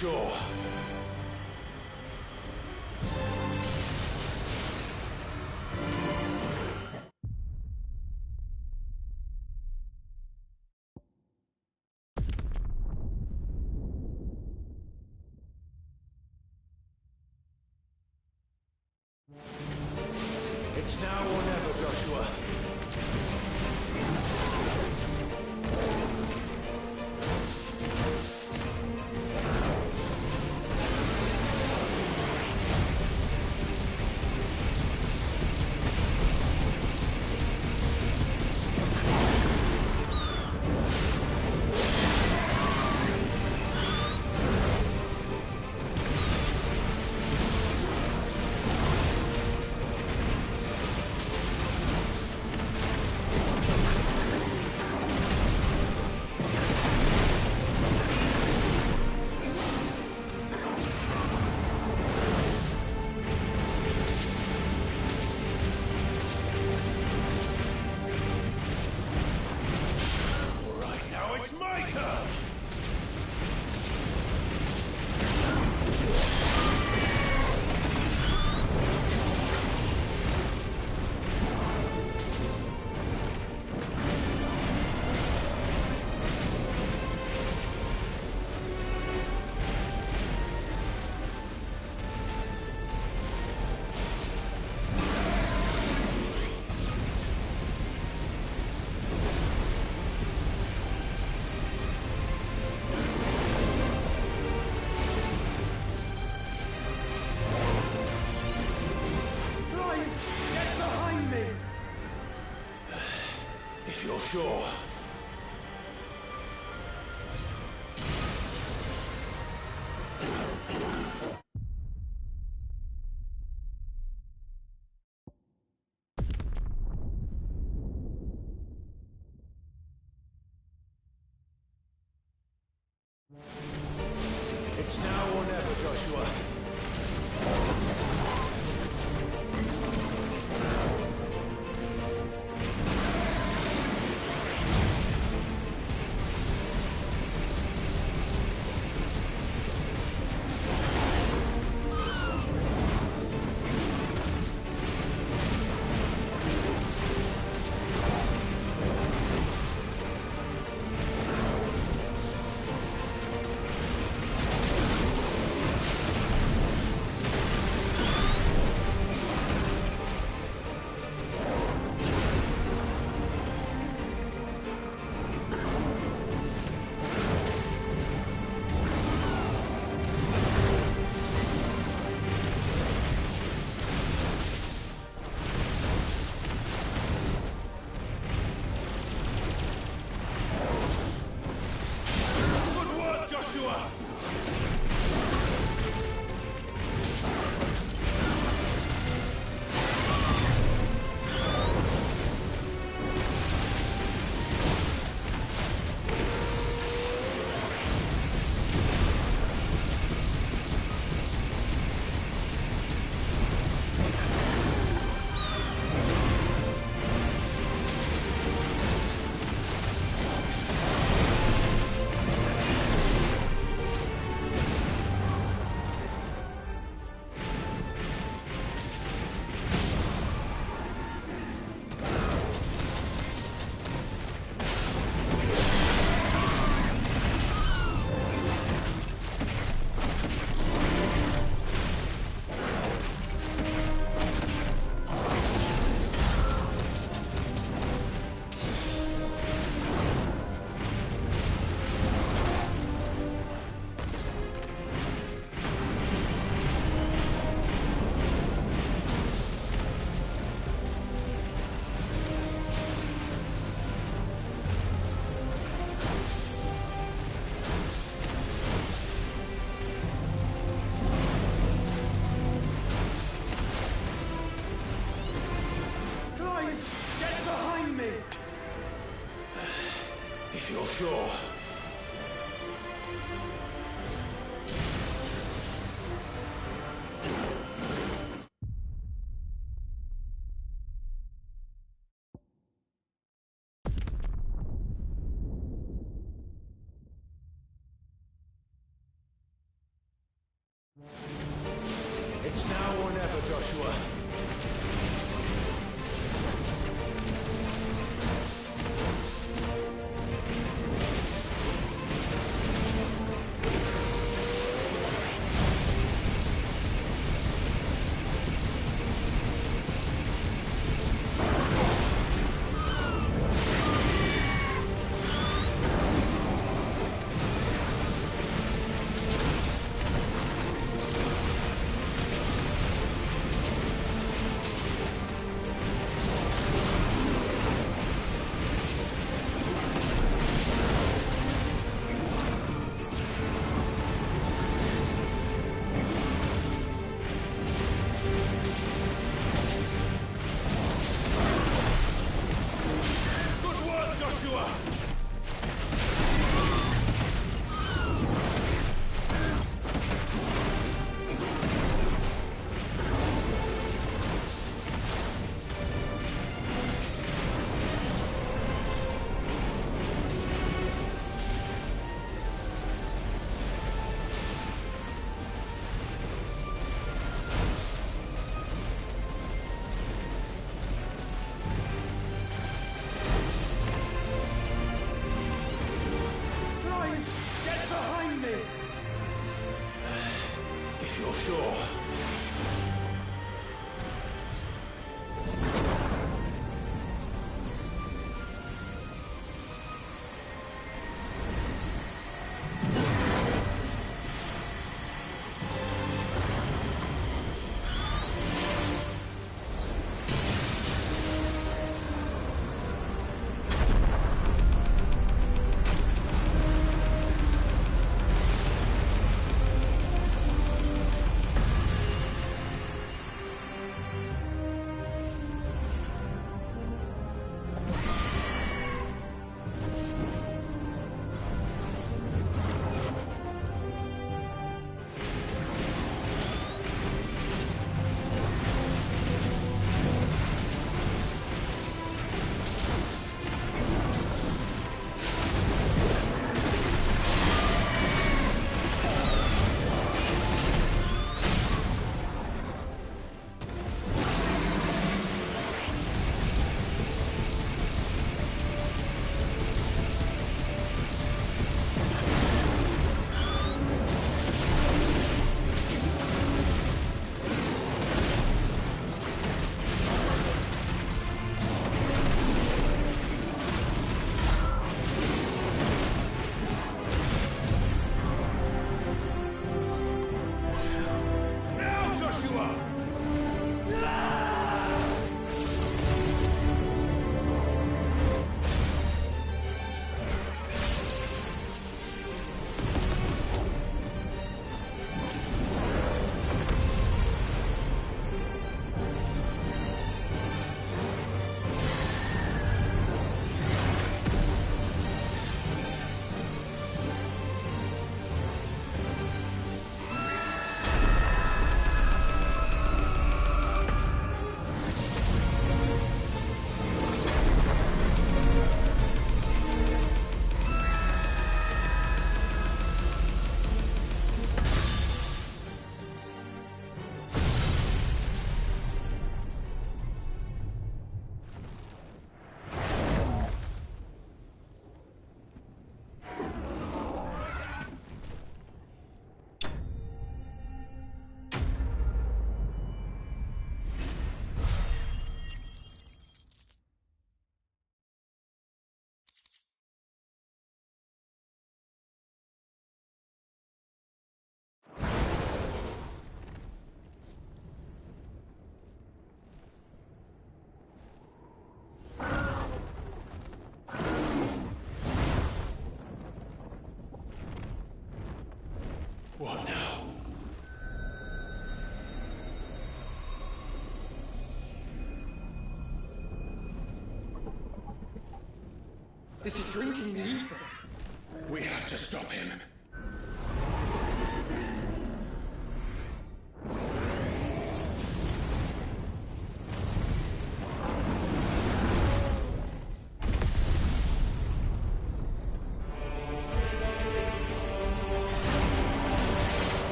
Sure. It's now or never, Joshua. Sure. It's now or never, Joshua. Joshua! If you're sure. It's now or never, Joshua. What now? This is drinking the ether. We have to stop him.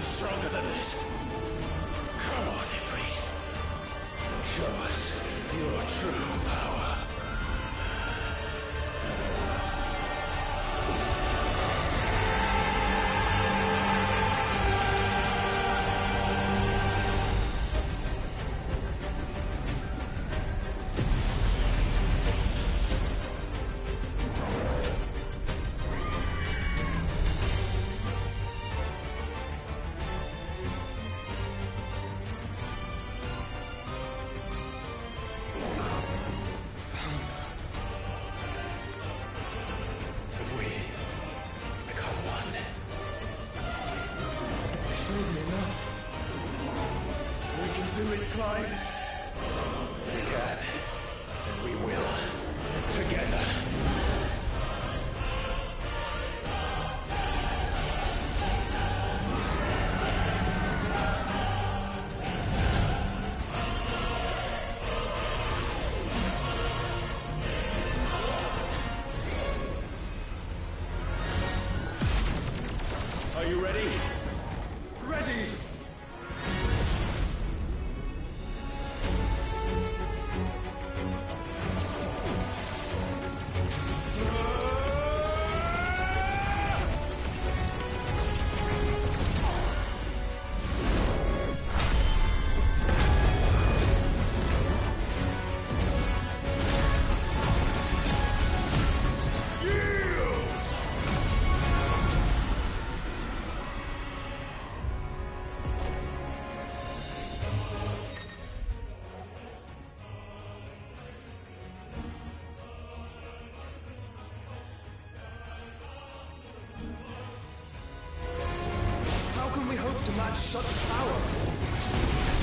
Stronger than this. Come on, Ifrit. Show us your true power. Clive. We can, and we will, together. Are you ready? Ready! How can we hope to match such power?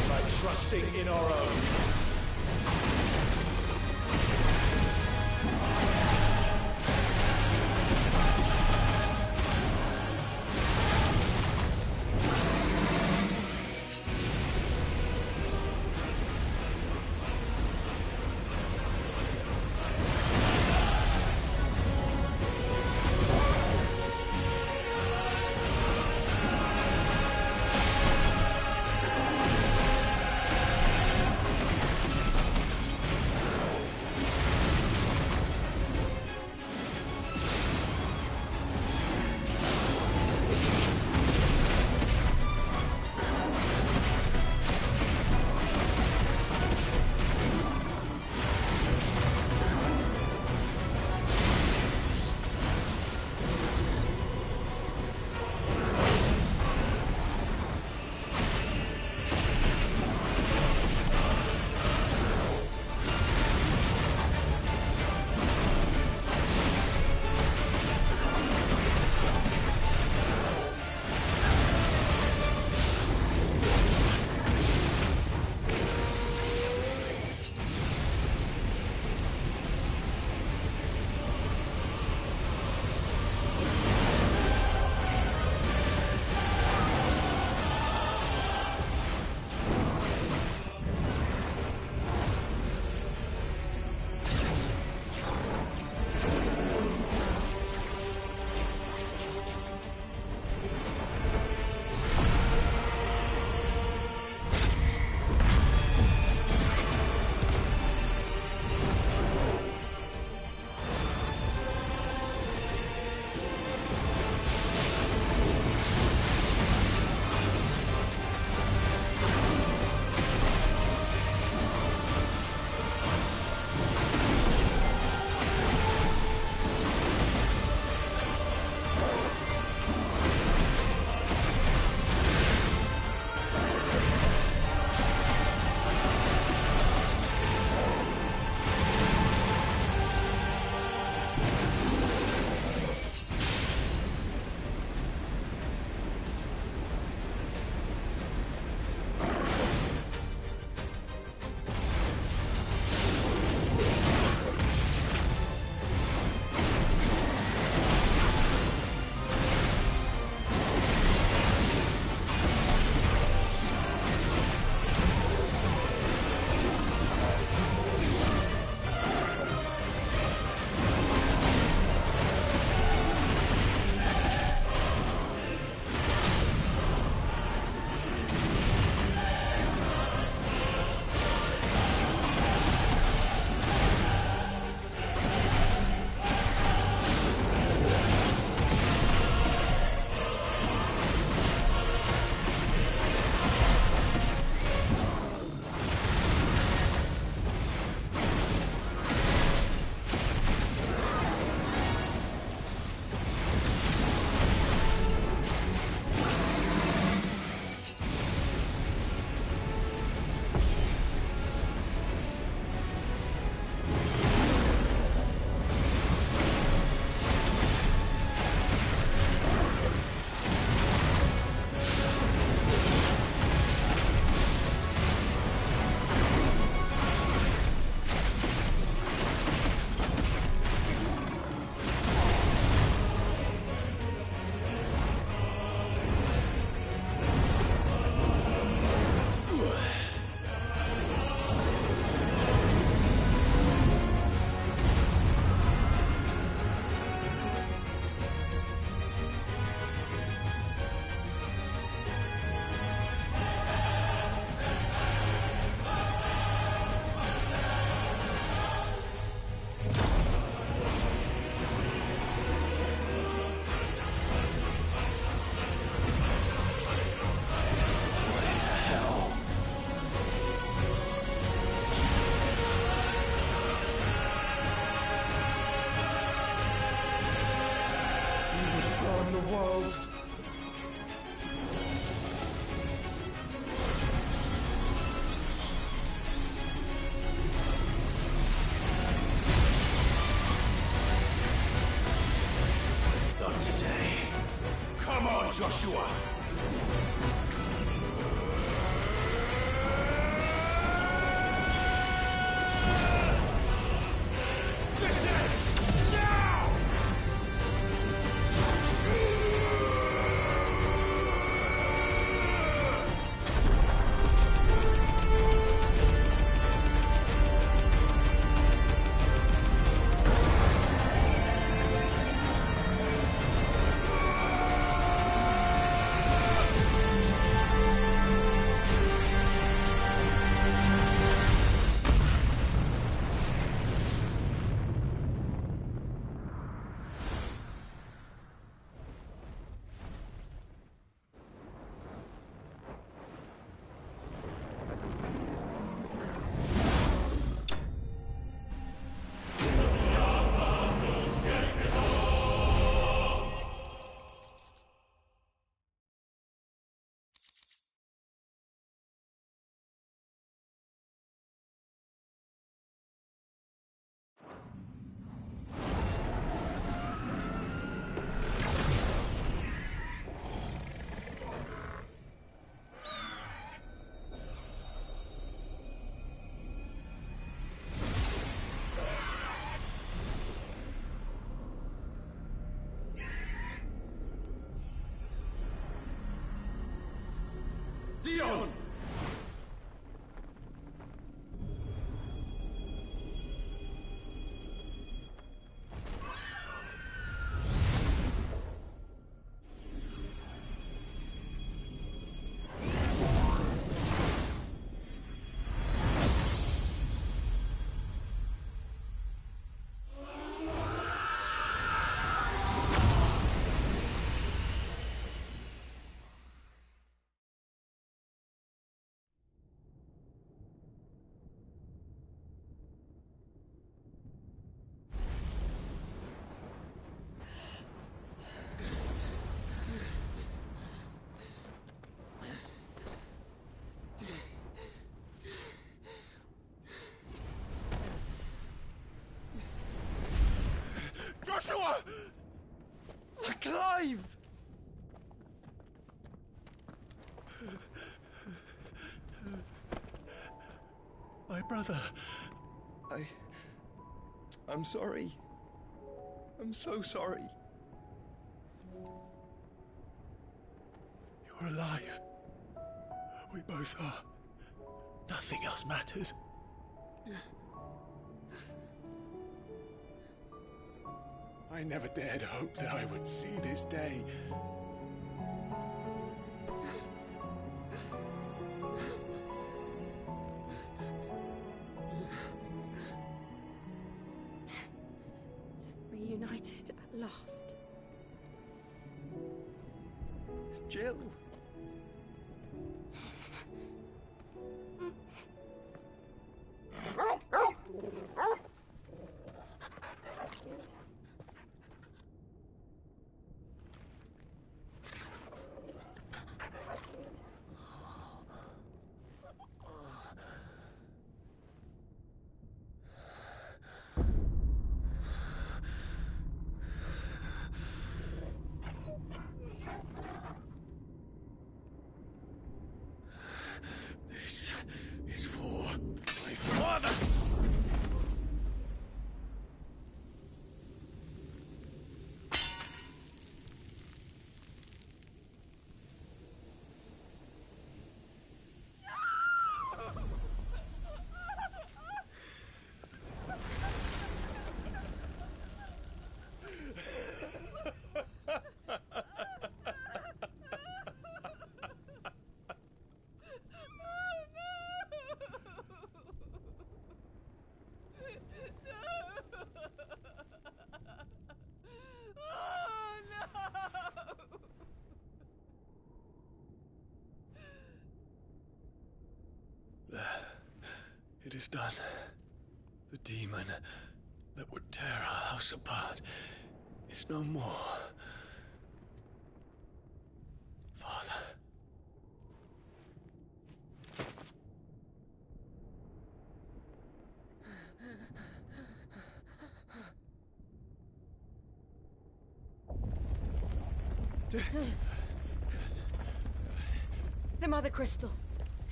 By trusting in our own. Joshua! Dion! Joshua! Clive! My brother. I'm sorry. I'm so sorry. You're alive. We both are. Nothing else matters. I never dared hope that I would see this day. Reunited at last. Jill. This is for my father! It is done. The demon that would tear our house apart is no more. Father. The Mother Crystal.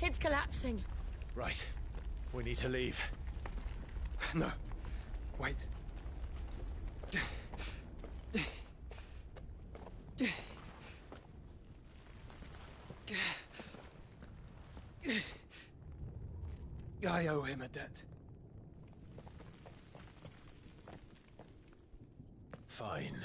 It's collapsing. Right. We need to leave. No. Wait. I owe him a debt. Fine.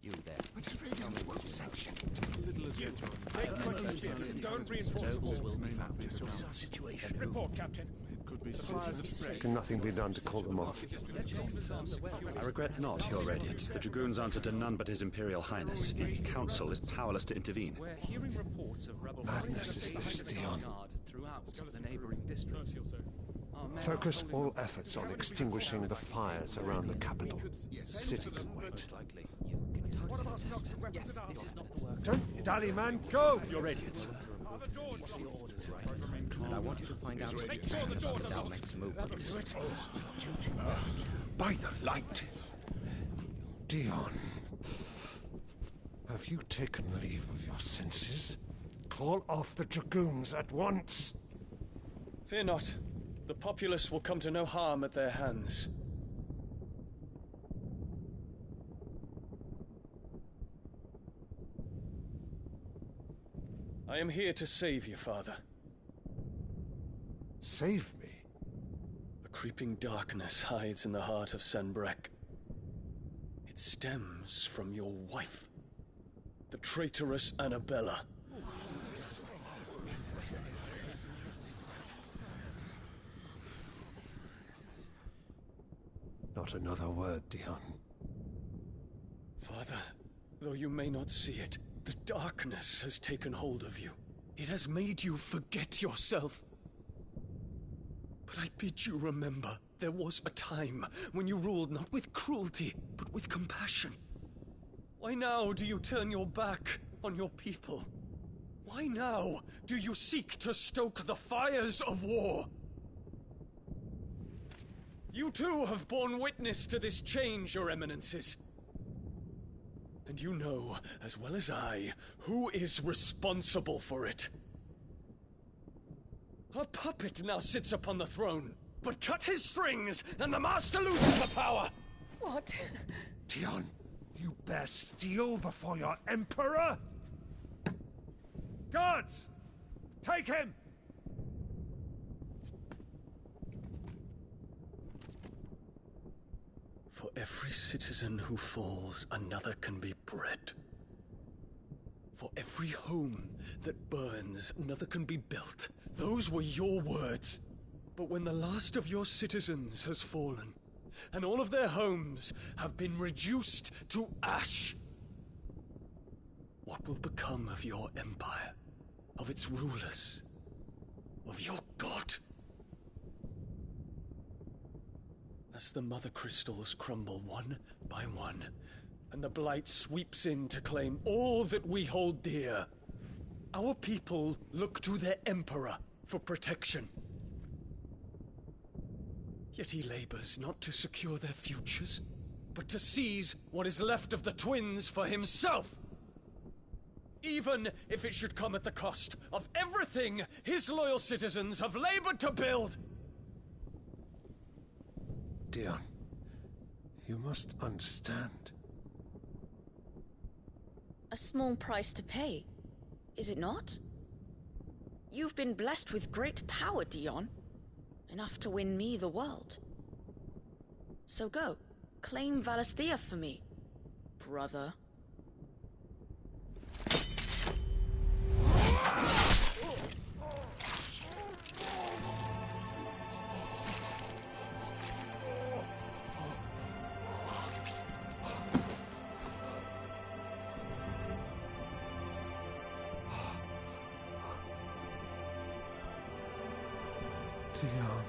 You there. Tell me what section. Don't reinforce the walls. This is our situation. Report, Captain. Can nothing be done to call them off? I regret not, Your Radiance. The Dragoons answer to none but His Imperial Highness. The Council is powerless to intervene. We're hearing reports of rebel Madness is this, Dion. throughout the neighboring districts. Focus all efforts on extinguishing the fires around the capital. The city can wait. Don't dally, man. Go! Your Radiance. And I want you to find out about Dalmec's movements. By the light. Dion. Have you taken leave of your senses? Call off the Dragoons at once. Fear not. The populace will come to no harm at their hands. I am here to save you, Father. Save me? The creeping darkness hides in the heart of Sanbreque. It stems from your wife, the traitorous Annabella. Not another word, Dion. Father, though you may not see it, the darkness has taken hold of you. It has made you forget yourself. But I bid you remember, there was a time when you ruled not with cruelty, but with compassion. Why now do you turn your back on your people? Why now do you seek to stoke the fires of war? You too have borne witness to this change, Your Eminences. And you know, as well as I, who is responsible for it. A puppet now sits upon the throne, but cut his strings, and the Master loses the power! What? Dion, you bear steel before your Emperor? Guards! Take him! For every citizen who falls, another can be bred. For every home that burns, another can be built. Those were your words. But when the last of your citizens has fallen, and all of their homes have been reduced to ash, what will become of your empire, of its rulers, of your god? As the Mother Crystals crumble one by one, and the Blight sweeps in to claim all that we hold dear, our people look to their Emperor for protection. Yet he labors not to secure their futures, but to seize what is left of the twins for himself! Even if it should come at the cost of everything his loyal citizens have labored to build! Dion, you must understand. A small price to pay, is it not? You've been blessed with great power, Dion. Enough to win me the world. So go, claim Valisthea for me, brother. Dion.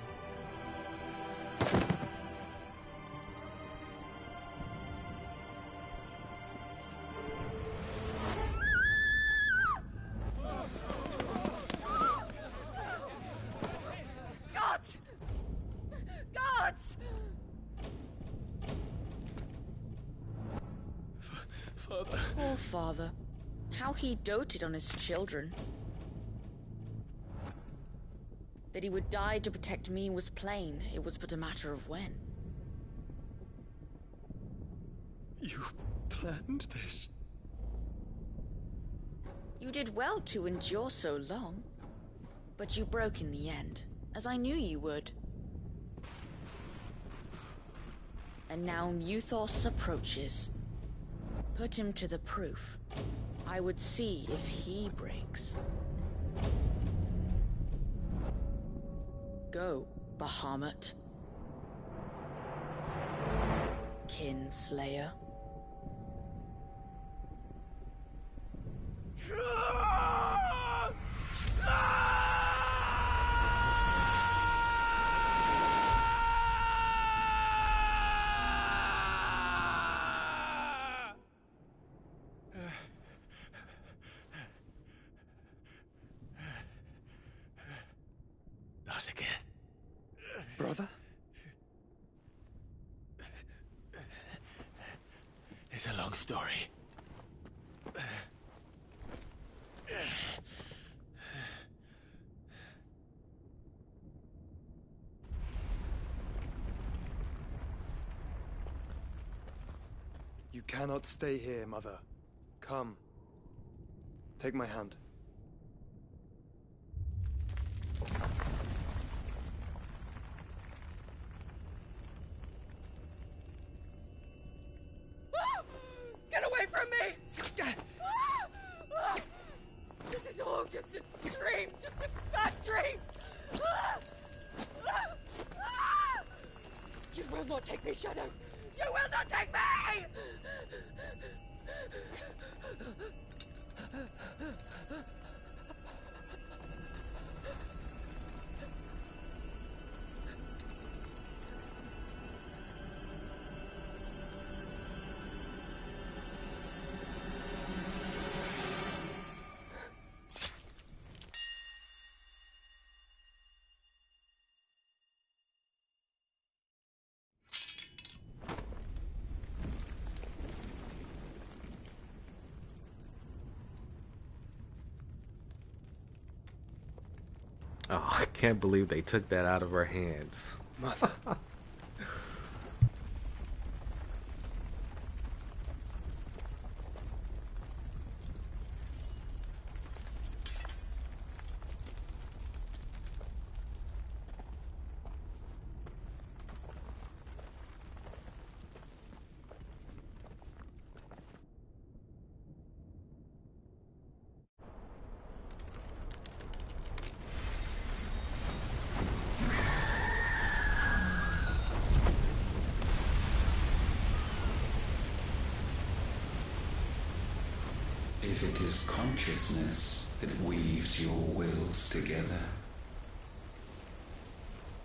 Father. Poor father. How he doted on his children. That he would die to protect me was plain. It was but a matter of when. You planned this? You did well to endure so long. But you broke in the end, as I knew you would. And now Muthos approaches. Put him to the proof. I would see if he breaks. Go, Bahamut. Kinslayer. Not again. Brother? It's a long story. You cannot stay here, Mother. Come. Take my hand. Get away from me! This is all just a dream, just a bad dream! You will not take me, Shadow! You will not take me! Oh, I can't believe they took that out of her hands. Mother. If it is consciousness that weaves your wills together,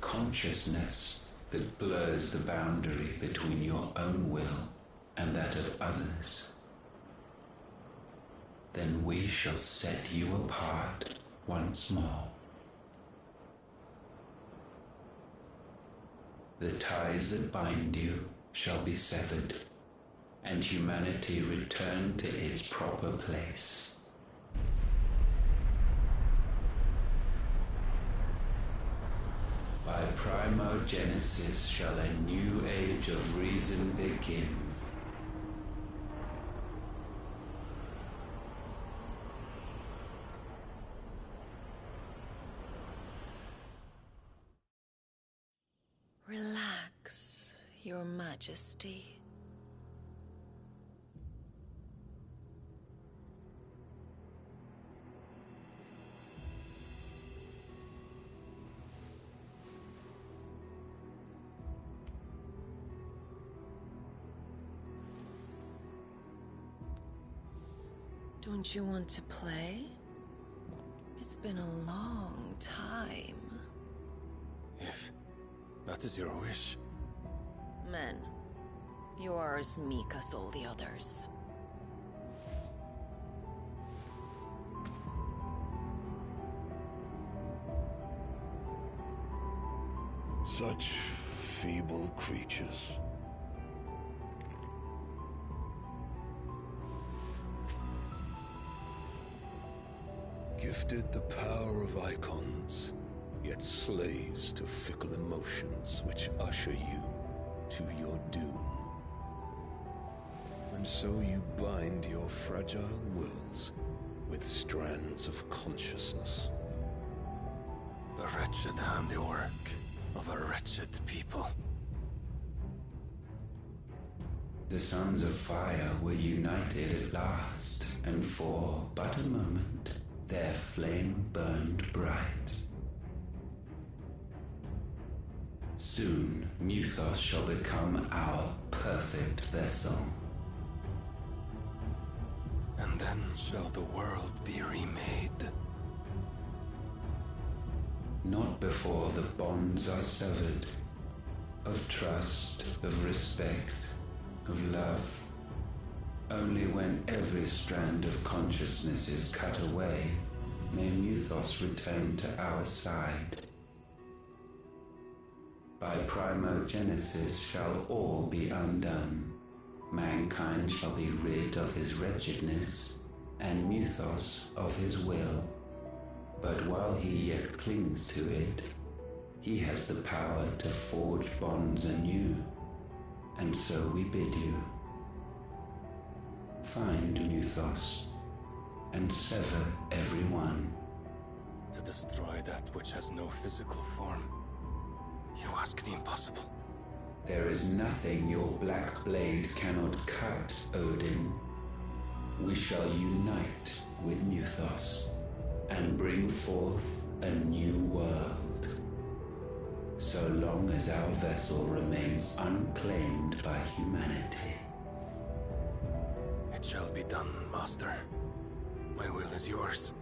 consciousness that blurs the boundary between your own will and that of others, then we shall set you apart once more. The ties that bind you shall be severed, and humanity return to its proper place. By primogenesis shall a new age of reason begin. Relax, Your Majesty. Don't you want to play? It's been a long time. If that is your wish. Men, you are as meek as all the others. Such feeble creatures. Gifted the power of icons, yet slaves to fickle emotions which usher you to your doom. And so you bind your fragile wills with strands of consciousness. The wretched handiwork of a wretched people. The Sons of Fire were united at last, and for but a moment, their flame burned bright. Soon, Muthos shall become our perfect vessel. And then shall the world be remade. Not before the bonds are severed, of trust, of respect, of love. Only when every strand of consciousness is cut away, may Muthos return to our side. By primogenesis shall all be undone. Mankind shall be rid of his wretchedness, and Muthos of his will. But while he yet clings to it, he has the power to forge bonds anew. And so we bid you, find Muthos, and sever every one. To destroy that which has no physical form, you ask the impossible. There is nothing your black blade cannot cut, Odin. We shall unite with Muthos, and bring forth a new world. So long as our vessel remains unclaimed by humanity. It shall be done, Master. My will is yours.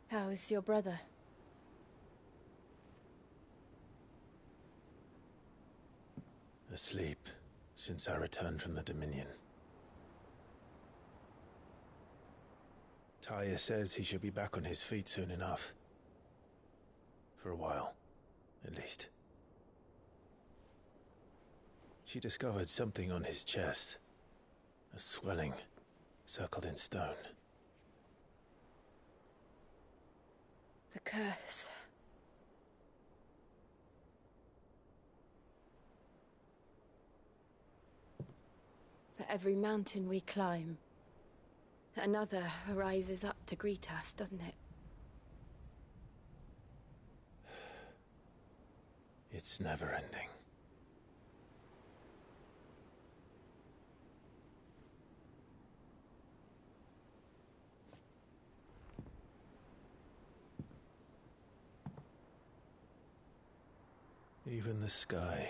How is your brother? Asleep since I returned from the Dominion. Taya says he should be back on his feet soon enough. For a while, at least. She discovered something on his chest. A swelling, circled in stone. The curse. For every mountain we climb, another rises up to greet us, doesn't it? It's never ending. Even the sky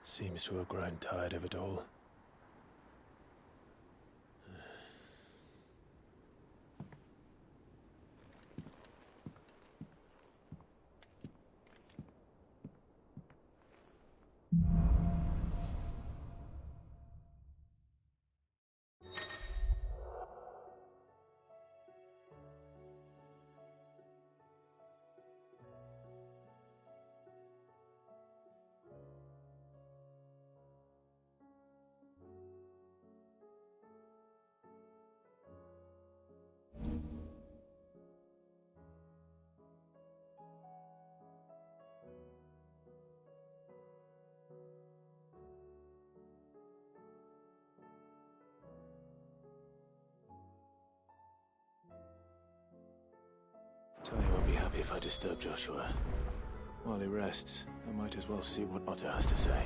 seems to have grown tired of it all. happy if I disturb Joshua. While he rests, I might as well see what Otter has to say.